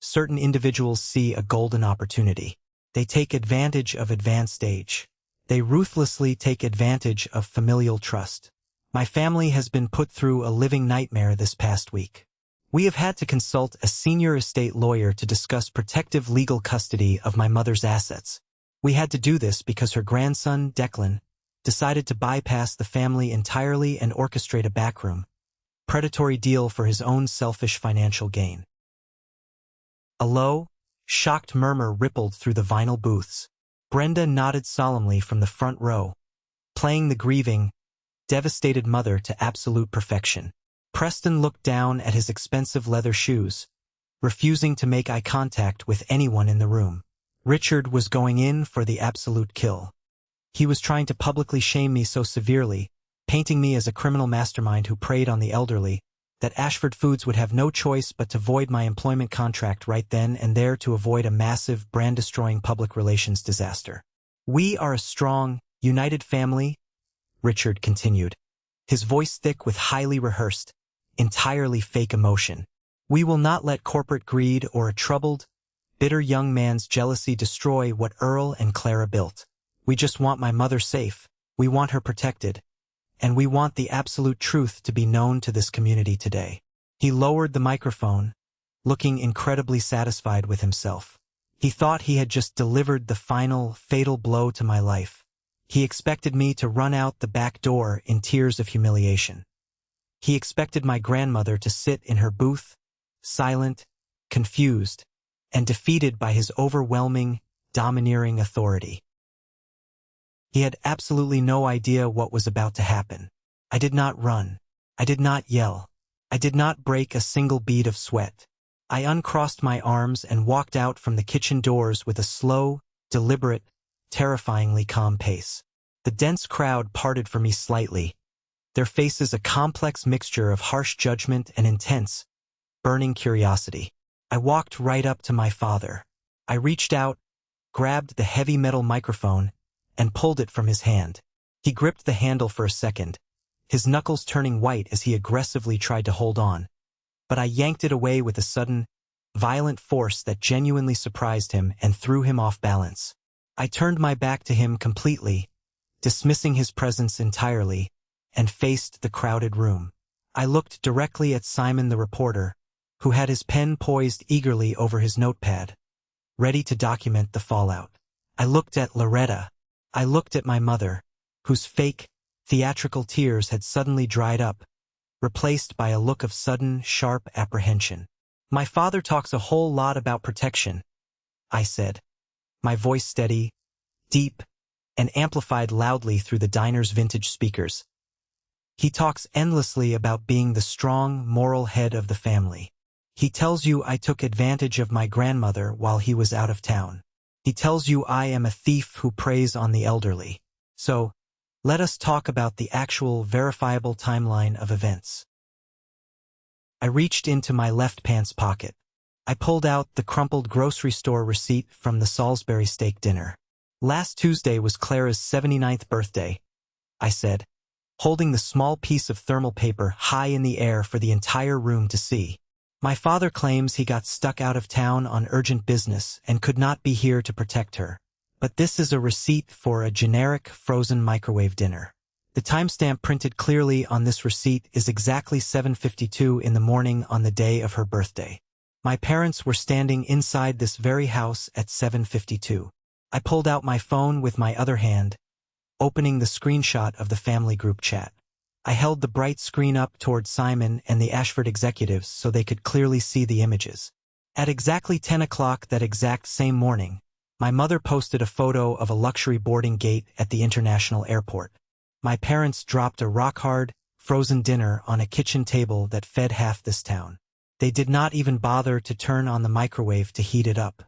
certain individuals see a golden opportunity. They take advantage of advanced age. They ruthlessly take advantage of familial trust. My family has been put through a living nightmare this past week. We have had to consult a senior estate lawyer to discuss protective legal custody of my mother's assets. We had to do this because her grandson, Declan, decided to bypass the family entirely and orchestrate a backroom, predatory deal for his own selfish financial gain. A low, shocked murmur rippled through the vinyl booths. Brenda nodded solemnly from the front row, playing the grieving, devastated mother to absolute perfection. Preston looked down at his expensive leather shoes, refusing to make eye contact with anyone in the room. Richard was going in for the absolute kill. He was trying to publicly shame me so severely, painting me as a criminal mastermind who preyed on the elderly, that Ashford Foods would have no choice but to void my employment contract right then and there to avoid a massive, brand-destroying public relations disaster. "We are a strong, united family," Richard continued, his voice thick with highly rehearsed, entirely fake emotion. "We will not let corporate greed or a troubled, bitter young man's jealousy destroy what Earl and Clara built. We just want my mother safe, we want her protected, and we want the absolute truth to be known to this community today." He lowered the microphone, looking incredibly satisfied with himself. He thought he had just delivered the final, fatal blow to my life. He expected me to run out the back door in tears of humiliation. He expected my grandmother to sit in her booth, silent, confused, and defeated by his overwhelming, domineering authority. He had absolutely no idea what was about to happen. I did not run. I did not yell. I did not break a single bead of sweat. I uncrossed my arms and walked out from the kitchen doors with a slow, deliberate, terrifyingly calm pace. The dense crowd parted for me slightly, their faces a complex mixture of harsh judgment and intense, burning curiosity. I walked right up to my father. I reached out, grabbed the heavy metal microphone, and pulled it from his hand. He gripped the handle for a second, his knuckles turning white as he aggressively tried to hold on. But I yanked it away with a sudden, violent force that genuinely surprised him and threw him off balance. I turned my back to him completely, dismissing his presence entirely, and faced the crowded room. I looked directly at Simon the reporter, who had his pen poised eagerly over his notepad, ready to document the fallout. I looked at Loretta. I looked at my mother, whose fake, theatrical tears had suddenly dried up, replaced by a look of sudden, sharp apprehension. "My father talks a whole lot about protection," I said, my voice steady, deep, and amplified loudly through the diner's vintage speakers. "He talks endlessly about being the strong, moral head of the family. He tells you I took advantage of my grandmother while he was out of town. He tells you I am a thief who preys on the elderly. So, let us talk about the actual, verifiable timeline of events." I reached into my left pants pocket. I pulled out the crumpled grocery store receipt from the Salisbury steak dinner. "Last Tuesday was Clara's 79th birthday," I said, holding the small piece of thermal paper high in the air for the entire room to see. "My father claims he got stuck out of town on urgent business and could not be here to protect her. But this is a receipt for a generic frozen microwave dinner. The timestamp printed clearly on this receipt is exactly 7:52 in the morning on the day of her birthday. My parents were standing inside this very house at 7:52. I pulled out my phone with my other hand, opening the screenshot of the family group chat. I held the bright screen up toward Simon and the Ashford executives so they could clearly see the images. At exactly 10 o'clock that exact same morning, my mother posted a photo of a luxury boarding gate at the international airport. My parents dropped a rock-hard, frozen dinner on a kitchen table that fed half this town. They did not even bother to turn on the microwave to heat it up.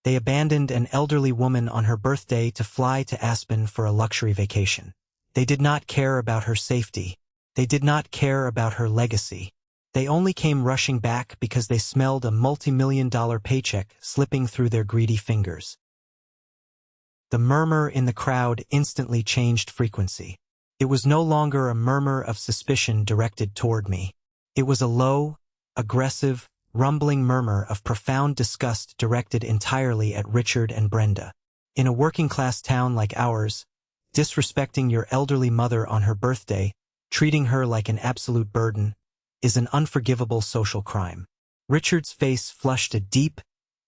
They abandoned an elderly woman on her birthday to fly to Aspen for a luxury vacation. They did not care about her safety. They did not care about her legacy. They only came rushing back because they smelled a multi-million-dollar paycheck slipping through their greedy fingers. The murmur in the crowd instantly changed frequency. It was no longer a murmur of suspicion directed toward me. It was a low, aggressive, rumbling murmur of profound disgust directed entirely at Richard and Brenda. In a working-class town like ours, Disrespecting your elderly mother on her birthday, treating her like an absolute burden, is an unforgivable social crime. Richard's face flushed a deep,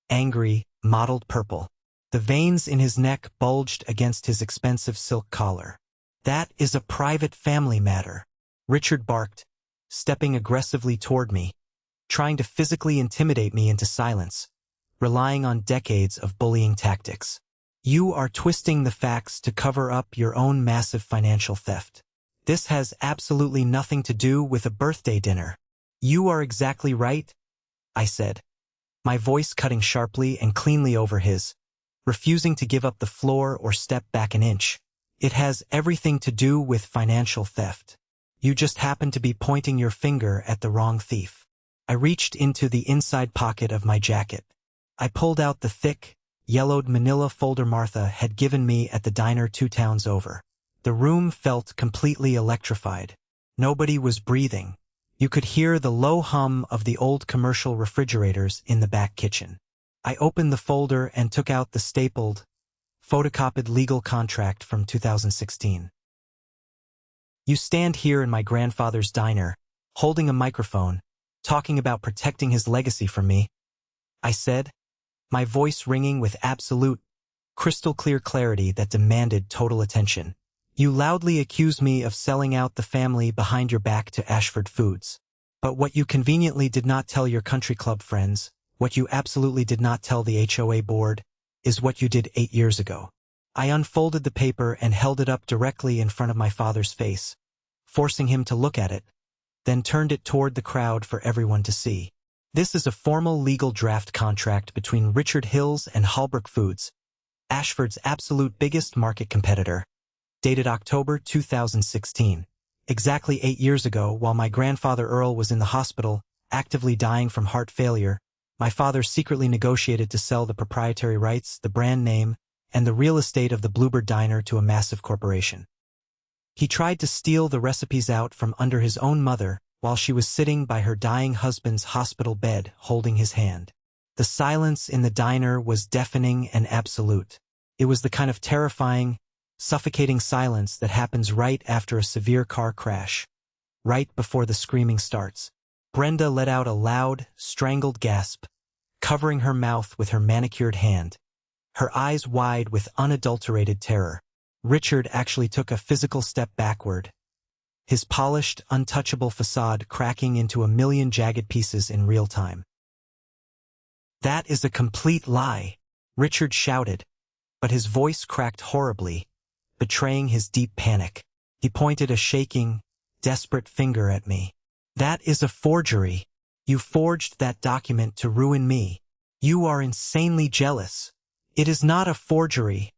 angry, mottled purple. The veins in his neck bulged against his expensive silk collar. "That is a private family matter," Richard barked, stepping aggressively toward me, trying to physically intimidate me into silence, relying on decades of bullying tactics. "You are twisting the facts to cover up your own massive financial theft. This has absolutely nothing to do with a birthday dinner." "You are exactly right," I said, my voice cutting sharply and cleanly over his, refusing to give up the floor or step back an inch. "It has everything to do with financial theft. You just happen to be pointing your finger at the wrong thief." I reached into the inside pocket of my jacket. I pulled out the thick, yellowed manila folder Martha had given me at the diner 2 towns over. The room felt completely electrified. Nobody was breathing. You could hear the low hum of the old commercial refrigerators in the back kitchen. I opened the folder and took out the stapled, photocopied legal contract from 2016. "You stand here in my grandfather's diner, holding a microphone, talking about protecting his legacy from me," I said, my voice ringing with absolute, crystal-clear clarity that demanded total attention. "You loudly accuse me of selling out the family behind your back to Ashford Foods. But what you conveniently did not tell your country club friends, what you absolutely did not tell the HOA board, is what you did 8 years ago." I unfolded the paper and held it up directly in front of my father's face, forcing him to look at it, then turned it toward the crowd for everyone to see. "This is a formal legal draft contract between Richard Hills and Holbrook Foods, Ashford's absolute biggest market competitor, dated October 2016, exactly 8 years ago. While my grandfather Earl was in the hospital, actively dying from heart failure, my father secretly negotiated to sell the proprietary rights, the brand name, and the real estate of the Bluebird Diner to a massive corporation. He tried to steal the recipes out from under his own mother while she was sitting by her dying husband's hospital bed holding his hand. The silence in the diner was deafening and absolute. It was the kind of terrifying, suffocating silence that happens right after a severe car crash, right before the screaming starts. Brenda let out a loud, strangled gasp, covering her mouth with her manicured hand, her eyes wide with unadulterated terror. Richard actually took a physical step backward, his polished, untouchable facade cracking into a million jagged pieces in real time. "That is a complete lie," Richard shouted, but his voice cracked horribly, betraying his deep panic. He pointed a shaking, desperate finger at me. "That is a forgery. You forged that document to ruin me. You are insanely jealous." "It is not a forgery,"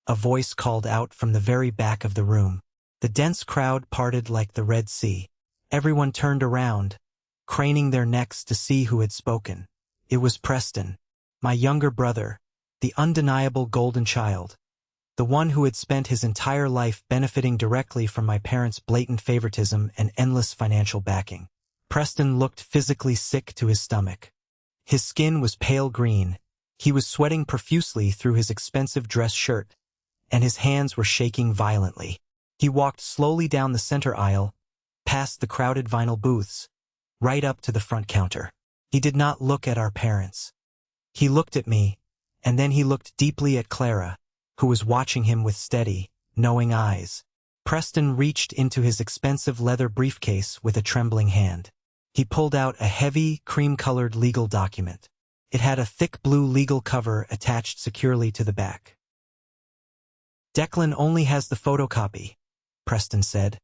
a voice called out from the very back of the room. The dense crowd parted like the Red Sea. Everyone turned around, craning their necks to see who had spoken. It was Preston, my younger brother, the undeniable golden child, the one who had spent his entire life benefiting directly from my parents' blatant favoritism and endless financial backing. Preston looked physically sick to his stomach. His skin was pale green, he was sweating profusely through his expensive dress shirt, and his hands were shaking violently. He walked slowly down the center aisle, past the crowded vinyl booths, right up to the front counter. He did not look at our parents. He looked at me, and then he looked deeply at Clara, who was watching him with steady, knowing eyes. Preston reached into his expensive leather briefcase with a trembling hand. He pulled out a heavy, cream-colored legal document. It had a thick blue legal cover attached securely to the back. "Declan only has the photocopy," Preston said,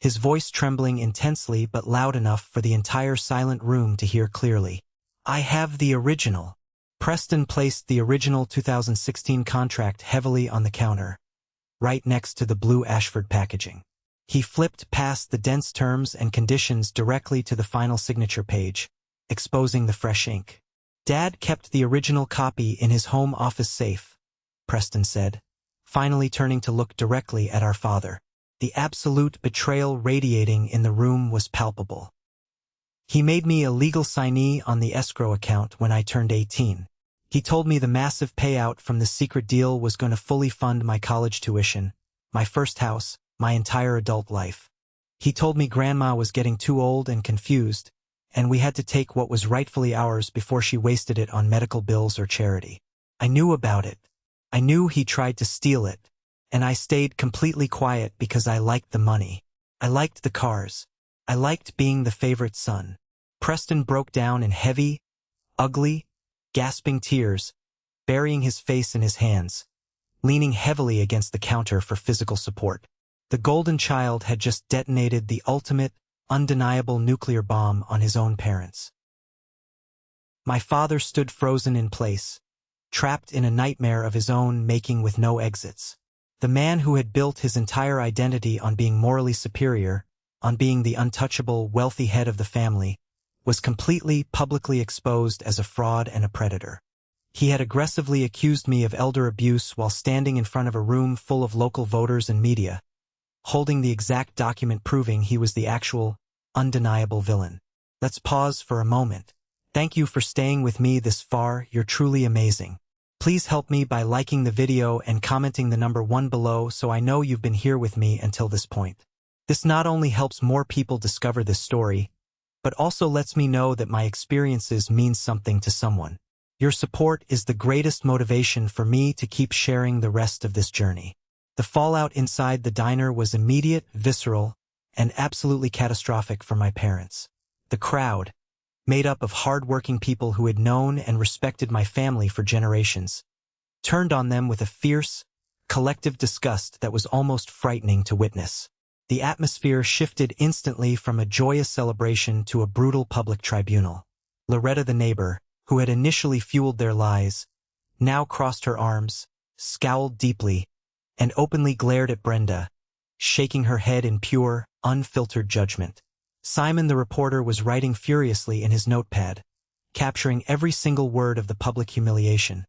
his voice trembling intensely but loud enough for the entire silent room to hear clearly. "I have the original." Preston placed the original 2016 contract heavily on the counter, right next to the blue Ashford packaging. He flipped past the dense terms and conditions directly to the final signature page, exposing the fresh ink. "Dad kept the original copy in his home office safe," Preston said, finally turning to look directly at our father. The absolute betrayal radiating in the room was palpable. "He made me a legal signee on the escrow account when I turned 18. He told me the massive payout from the secret deal was going to fully fund my college tuition, my first house, my entire adult life. He told me Grandma was getting too old and confused, and we had to take what was rightfully ours before she wasted it on medical bills or charity. I knew about it. I knew he tried to steal it, and I stayed completely quiet because I liked the money. I liked the cars. I liked being the favorite son. Preston broke down in heavy, ugly, gasping tears, burying his face in his hands, leaning heavily against the counter for physical support. The golden child had just detonated the ultimate, undeniable nuclear bomb on his own parents. My father stood frozen in place, trapped in a nightmare of his own making with no exits. The man who had built his entire identity on being morally superior, on being the untouchable, wealthy head of the family, was completely, publicly exposed as a fraud and a predator. He had aggressively accused me of elder abuse while standing in front of a room full of local voters and media, holding the exact document proving he was the actual, undeniable villain. Let's pause for a moment. Thank you for staying with me this far, you're truly amazing. Please help me by liking the video and commenting the number 1 below so I know you've been here with me until this point. This not only helps more people discover this story, but also lets me know that my experiences mean something to someone. Your support is the greatest motivation for me to keep sharing the rest of this journey. The fallout inside the diner was immediate, visceral, and absolutely catastrophic for my parents. The crowd, made up of hard-working people who had known and respected my family for generations, turned on them with a fierce, collective disgust that was almost frightening to witness. The atmosphere shifted instantly from a joyous celebration to a brutal public tribunal. Loretta the neighbor, who had initially fueled their lies, now crossed her arms, scowled deeply, and openly glared at Brenda, shaking her head in pure, unfiltered judgment. Simon the reporter was writing furiously in his notepad, capturing every single word of the public humiliation,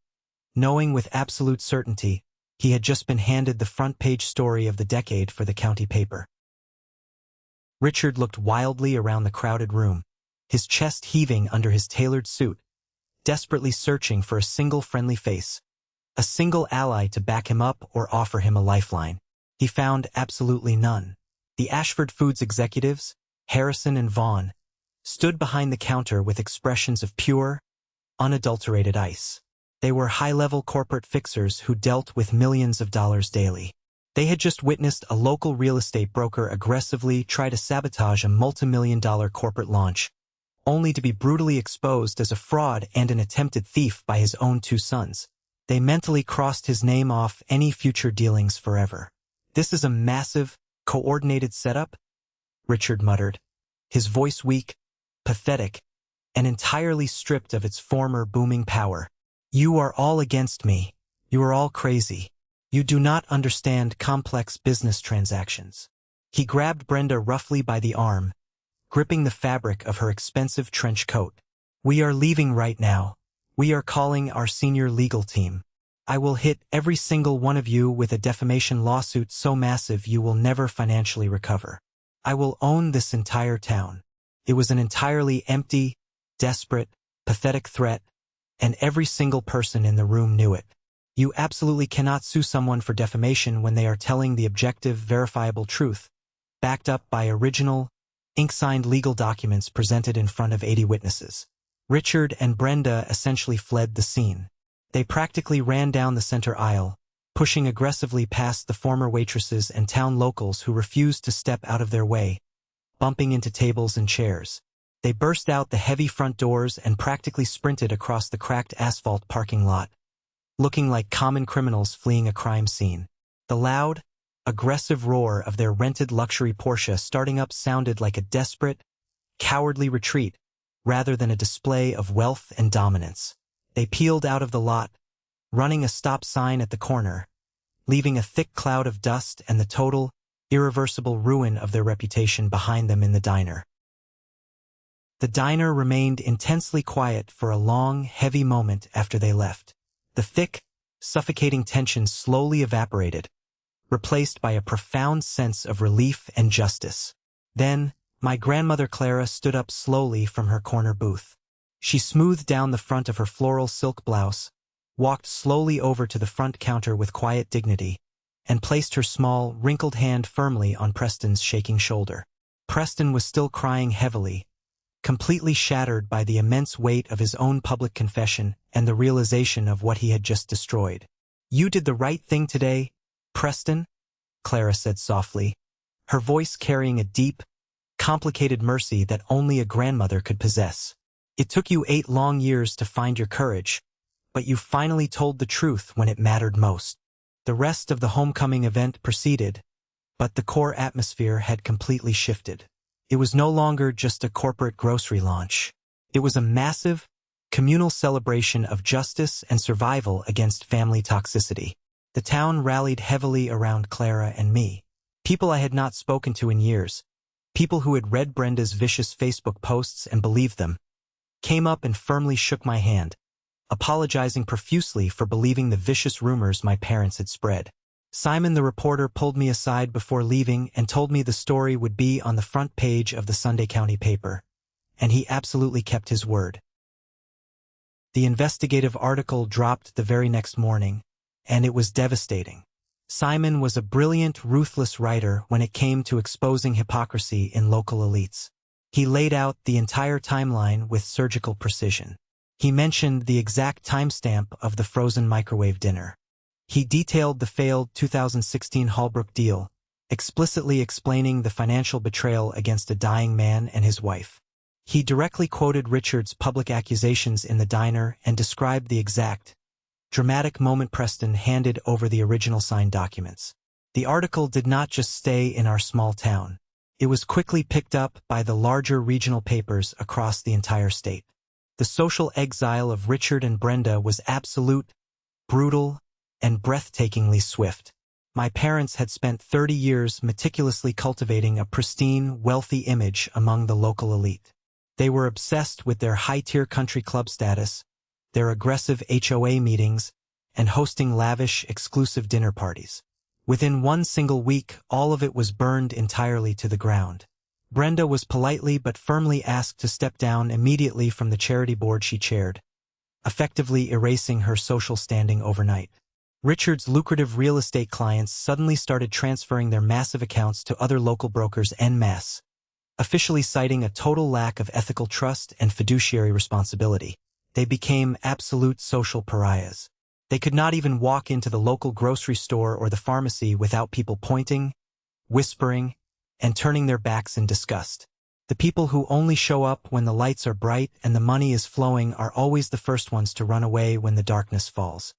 knowing with absolute certainty he had just been handed the front-page story of the decade for the county paper. Richard looked wildly around the crowded room, his chest heaving under his tailored suit, desperately searching for a single friendly face, a single ally to back him up or offer him a lifeline. He found absolutely none. The Ashford Foods executives, Harrison and Vaughn, stood behind the counter with expressions of pure, unadulterated ice. They were high-level corporate fixers who dealt with millions of dollars daily. They had just witnessed a local real estate broker aggressively try to sabotage a multi-million-dollar corporate launch, only to be brutally exposed as a fraud and an attempted thief by his own 2 sons. They mentally crossed his name off any future dealings forever. "This is a massive, coordinated setup," Richard muttered, his voice weak, pathetic, and entirely stripped of its former booming power. "You are all against me. You are all crazy. You do not understand complex business transactions." He grabbed Brenda roughly by the arm, gripping the fabric of her expensive trench coat. "We are leaving right now. We are calling our senior legal team. I will hit every single one of you with a defamation lawsuit so massive you will never financially recover. I will own this entire town." It was an entirely empty, desperate, pathetic threat, and every single person in the room knew it. You absolutely cannot sue someone for defamation when they are telling the objective, verifiable truth, backed up by original, ink-signed legal documents presented in front of 80 witnesses. Richard and Brenda essentially fled the scene. They practically ran down the center aisle, pushing aggressively past the former waitresses and town locals who refused to step out of their way, bumping into tables and chairs. They burst out the heavy front doors and practically sprinted across the cracked asphalt parking lot, looking like common criminals fleeing a crime scene. The loud, aggressive roar of their rented luxury Porsche starting up sounded like a desperate, cowardly retreat rather than a display of wealth and dominance. They peeled out of the lot, running a stop sign at the corner, leaving a thick cloud of dust and the total, irreversible ruin of their reputation behind them in the diner. The diner remained intensely quiet for a long, heavy moment after they left. The thick, suffocating tension slowly evaporated, replaced by a profound sense of relief and justice. Then, my grandmother Clara stood up slowly from her corner booth. She smoothed down the front of her floral silk blouse, walked slowly over to the front counter with quiet dignity, and placed her small, wrinkled hand firmly on Preston's shaking shoulder. Preston was still crying heavily, completely shattered by the immense weight of his own public confession and the realization of what he had just destroyed. "You did the right thing today, Preston," Clara said softly, her voice carrying a deep, complicated mercy that only a grandmother could possess. "It took you 8 long years to find your courage, but you finally told the truth when it mattered most." The rest of the homecoming event proceeded, but the core atmosphere had completely shifted. It was no longer just a corporate grocery launch. It was a massive, communal celebration of justice and survival against family toxicity. The town rallied heavily around Clara and me. People I had not spoken to in years, people who had read Brenda's vicious Facebook posts and believed them, came up and firmly shook my hand, apologizing profusely for believing the vicious rumors my parents had spread. Simon, the reporter, pulled me aside before leaving and told me the story would be on the front page of the Sunday County paper, and he absolutely kept his word. The investigative article dropped the very next morning, and it was devastating. Simon was a brilliant, ruthless writer when it came to exposing hypocrisy in local elites. He laid out the entire timeline with surgical precision. He mentioned the exact timestamp of the frozen microwave dinner. He detailed the failed 2016 Holbrook deal, explicitly explaining the financial betrayal against a dying man and his wife. He directly quoted Richard's public accusations in the diner and described the exact, dramatic moment Preston handed over the original signed documents. The article did not just stay in our small town. It was quickly picked up by the larger regional papers across the entire state. The social exile of Richard and Brenda was absolute, brutal, and breathtakingly swift. My parents had spent 30 years meticulously cultivating a pristine, wealthy image among the local elite. They were obsessed with their high-tier country club status, their aggressive HOA meetings, and hosting lavish, exclusive dinner parties. Within one single week, all of it was burned entirely to the ground. Brenda was politely but firmly asked to step down immediately from the charity board she chaired, effectively erasing her social standing overnight. Richard's lucrative real estate clients suddenly started transferring their massive accounts to other local brokers en masse, officially citing a total lack of ethical trust and fiduciary responsibility. They became absolute social pariahs. They could not even walk into the local grocery store or the pharmacy without people pointing, whispering, and turning their backs in disgust. The people who only show up when the lights are bright and the money is flowing are always the first ones to run away when the darkness falls.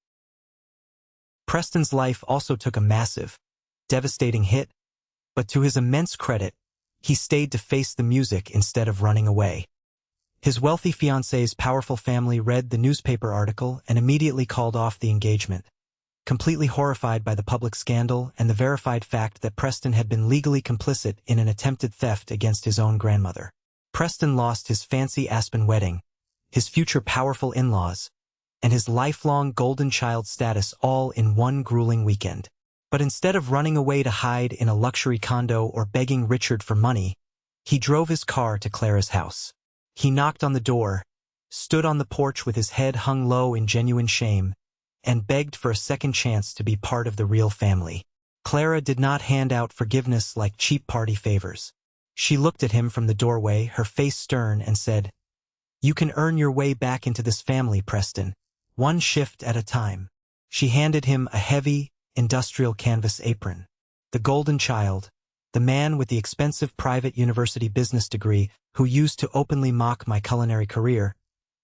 Preston's life also took a massive, devastating hit, but to his immense credit, he stayed to face the music instead of running away. His wealthy fiancée's powerful family read the newspaper article and immediately called off the engagement, completely horrified by the public scandal and the verified fact that Preston had been legally complicit in an attempted theft against his own grandmother. Preston lost his fancy Aspen wedding, his future powerful in-laws, and his lifelong golden child status all in one grueling weekend. But instead of running away to hide in a luxury condo or begging Richard for money, he drove his car to Clara's house. He knocked on the door, stood on the porch with his head hung low in genuine shame, and begged for a second chance to be part of the real family. Clara did not hand out forgiveness like cheap party favors. She looked at him from the doorway, her face stern, and said, "You can earn your way back into this family, Preston, one shift at a time." She handed him a heavy, industrial canvas apron. The golden child, the man with the expensive private university business degree who used to openly mock my culinary career,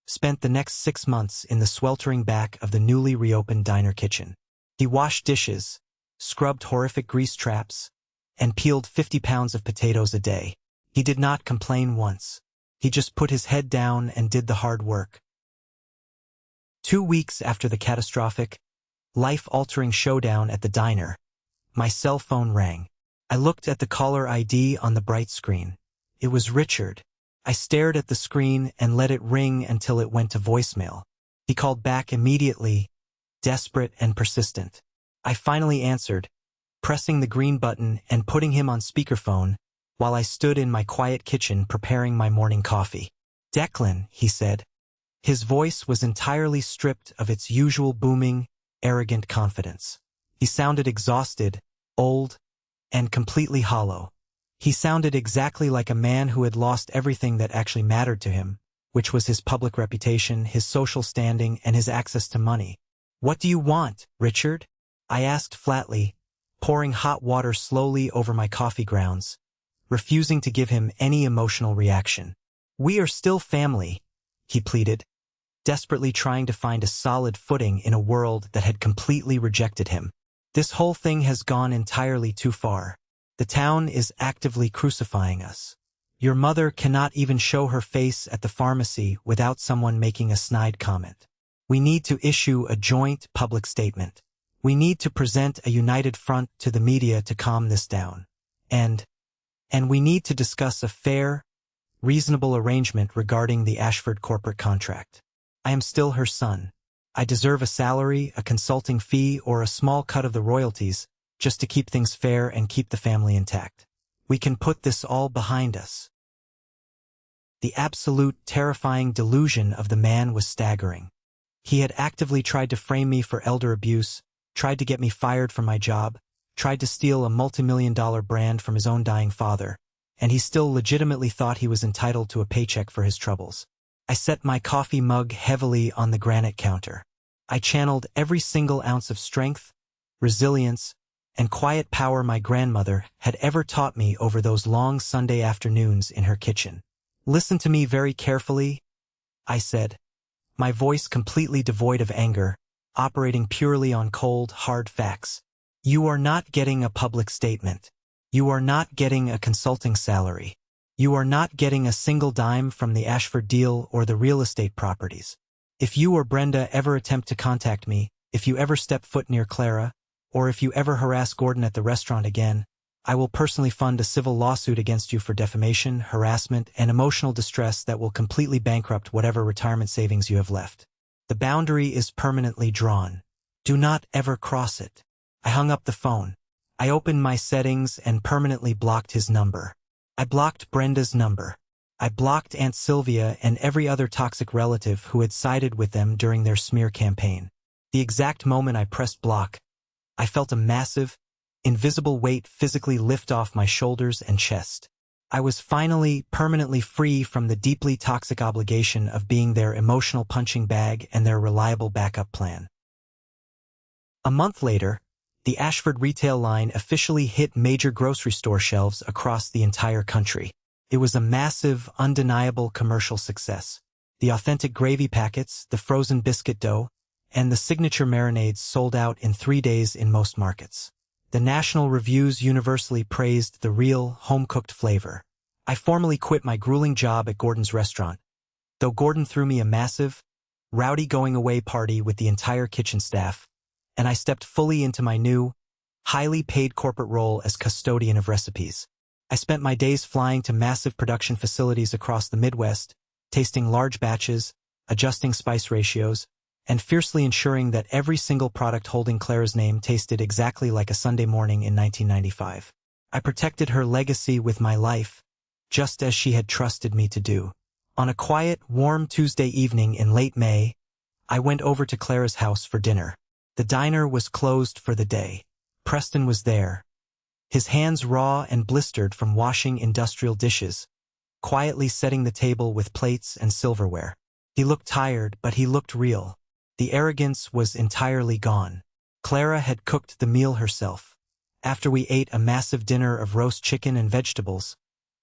spent the next 6 months in the sweltering back of the newly reopened diner kitchen. He washed dishes, scrubbed horrific grease traps, and peeled 50 pounds of potatoes a day. He did not complain once. He just put his head down and did the hard work. 2 weeks after the catastrophic, life-altering showdown at the diner, my cell phone rang. I looked at the caller ID on the bright screen. It was Richard. I stared at the screen and let it ring until it went to voicemail. He called back immediately, desperate and persistent. I finally answered, pressing the green button and putting him on speakerphone while I stood in my quiet kitchen preparing my morning coffee. "Declan," he said. His voice was entirely stripped of its usual booming, arrogant confidence. He sounded exhausted, old, and completely hollow. He sounded exactly like a man who had lost everything that actually mattered to him, which was his public reputation, his social standing, and his access to money. "What do you want, Richard?" I asked flatly, pouring hot water slowly over my coffee grounds, refusing to give him any emotional reaction. "We are still family," he pleaded, desperately trying to find a solid footing in a world that had completely rejected him. "This whole thing has gone entirely too far. The town is actively crucifying us. Your mother cannot even show her face at the pharmacy without someone making a snide comment. We need to issue a joint public statement. We need to present a united front to the media to calm this down. And we need to discuss a fair, reasonable arrangement regarding the Ashford corporate contract. I am still her son. I deserve a salary, a consulting fee, or a small cut of the royalties, just to keep things fair and keep the family intact. We can put this all behind us." The absolute terrifying delusion of the man was staggering. He had actively tried to frame me for elder abuse, tried to get me fired from my job, tried to steal a multi-million-dollar brand from his own dying father, and he still legitimately thought he was entitled to a paycheck for his troubles. I set my coffee mug heavily on the granite counter. I channeled every single ounce of strength, resilience, and quiet power my grandmother had ever taught me over those long Sunday afternoons in her kitchen. "Listen to me very carefully," I said, my voice completely devoid of anger, operating purely on cold, hard facts. "You are not getting a public statement. You are not getting a consulting salary. You are not getting a single dime from the Ashford deal or the real estate properties. If you or Brenda ever attempt to contact me, if you ever step foot near Clara, or if you ever harass Gordon at the restaurant again, I will personally fund a civil lawsuit against you for defamation, harassment, and emotional distress that will completely bankrupt whatever retirement savings you have left. The boundary is permanently drawn. Do not ever cross it." I hung up the phone. I opened my settings and permanently blocked his number. I blocked Brenda's number. I blocked Aunt Sylvia and every other toxic relative who had sided with them during their smear campaign. The exact moment I pressed block, I felt a massive, invisible weight physically lift off my shoulders and chest. I was finally permanently free from the deeply toxic obligation of being their emotional punching bag and their reliable backup plan. A month later, the Ashford retail line officially hit major grocery store shelves across the entire country. It was a massive, undeniable commercial success. The authentic gravy packets, the frozen biscuit dough, and the signature marinades sold out in 3 days in most markets. The national reviews universally praised the real, home-cooked flavor. I formally quit my grueling job at Gordon's restaurant, though Gordon threw me a massive, rowdy going-away party with the entire kitchen staff, and I stepped fully into my new, highly paid corporate role as custodian of recipes. I spent my days flying to massive production facilities across the Midwest, tasting large batches, adjusting spice ratios, and fiercely ensuring that every single product holding Clara's name tasted exactly like a Sunday morning in 1995. I protected her legacy with my life, just as she had trusted me to do. On a quiet, warm Tuesday evening in late May, I went over to Clara's house for dinner. The diner was closed for the day. Preston was there, his hands raw and blistered from washing industrial dishes, quietly setting the table with plates and silverware. He looked tired, but he looked real. The arrogance was entirely gone. Clara had cooked the meal herself. After we ate a massive dinner of roast chicken and vegetables,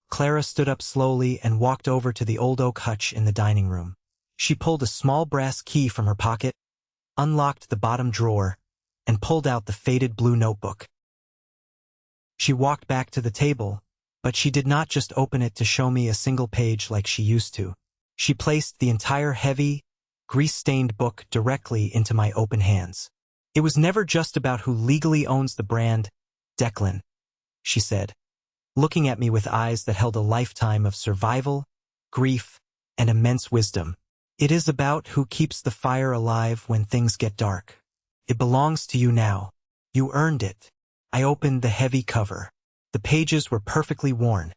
Clara stood up slowly and walked over to the old oak hutch in the dining room. She pulled a small brass key from her pocket, unlocked the bottom drawer, and pulled out the faded blue notebook. She walked back to the table, but she did not just open it to show me a single page like she used to. She placed the entire heavy, grease-stained book directly into my open hands. "It was never just about who legally owns the brand, Declan," she said, looking at me with eyes that held a lifetime of survival, grief, and immense wisdom. "It is about who keeps the fire alive when things get dark. It belongs to you now. You earned it." I opened the heavy cover. The pages were perfectly worn,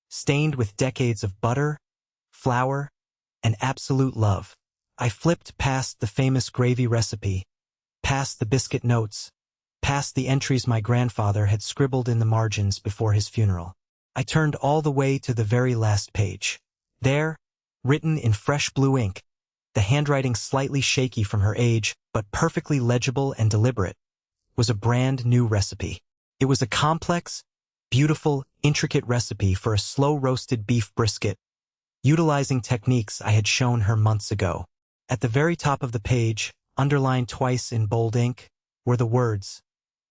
stained with decades of butter, flour, and absolute love. I flipped past the famous gravy recipe, past the biscuit notes, past the entries my grandfather had scribbled in the margins before his funeral. I turned all the way to the very last page. There, written in fresh blue ink, the handwriting slightly shaky from her age, but perfectly legible and deliberate, was a brand new recipe. It was a complex, beautiful, intricate recipe for a slow-roasted beef brisket, utilizing techniques I had shown her months ago. At the very top of the page, underlined twice in bold ink, were the words,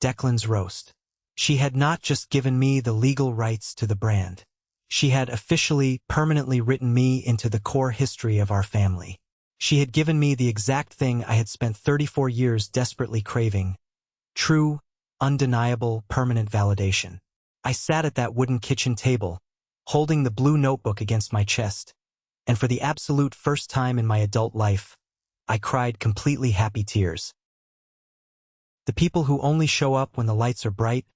Declan's Roast. She had not just given me the legal rights to the brand. She had officially, permanently written me into the core history of our family. She had given me the exact thing I had spent 34 years desperately craving. True, undeniable, permanent validation. I sat at that wooden kitchen table, holding the blue notebook against my chest, and for the absolute first time in my adult life, I cried completely happy tears. The people who only show up when the lights are bright,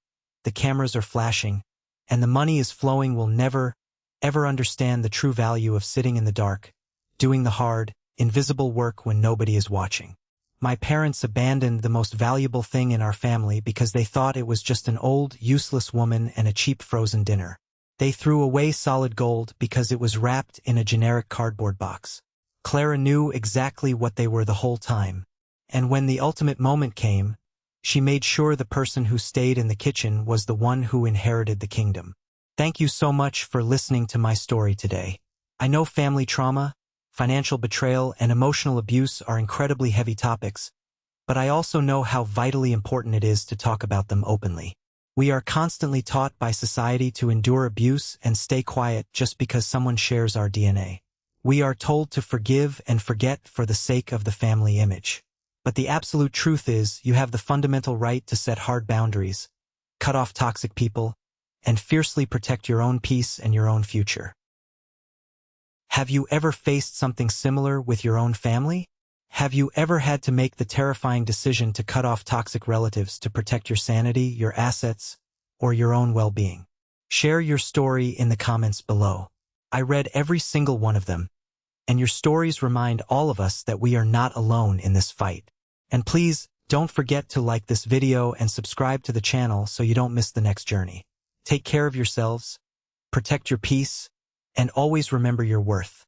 the cameras are flashing, and the money is flowing will never, ever understand the true value of sitting in the dark, doing the hard, invisible work when nobody is watching. My parents abandoned the most valuable thing in our family because they thought it was just an old, useless woman and a cheap frozen dinner. They threw away solid gold because it was wrapped in a generic cardboard box. Clara knew exactly what they were the whole time, and when the ultimate moment came, she made sure the person who stayed in the kitchen was the one who inherited the kingdom. Thank you so much for listening to my story today. I know family trauma, financial betrayal, and emotional abuse are incredibly heavy topics, but I also know how vitally important it is to talk about them openly. We are constantly taught by society to endure abuse and stay quiet just because someone shares our DNA. We are told to forgive and forget for the sake of the family image. But the absolute truth is, you have the fundamental right to set hard boundaries, cut off toxic people, and fiercely protect your own peace and your own future. Have you ever faced something similar with your own family? Have you ever had to make the terrifying decision to cut off toxic relatives to protect your sanity, your assets, or your own well-being? Share your story in the comments below. I read every single one of them, and your stories remind all of us that we are not alone in this fight. And please, don't forget to like this video and subscribe to the channel so you don't miss the next journey. Take care of yourselves, protect your peace, and always remember your worth.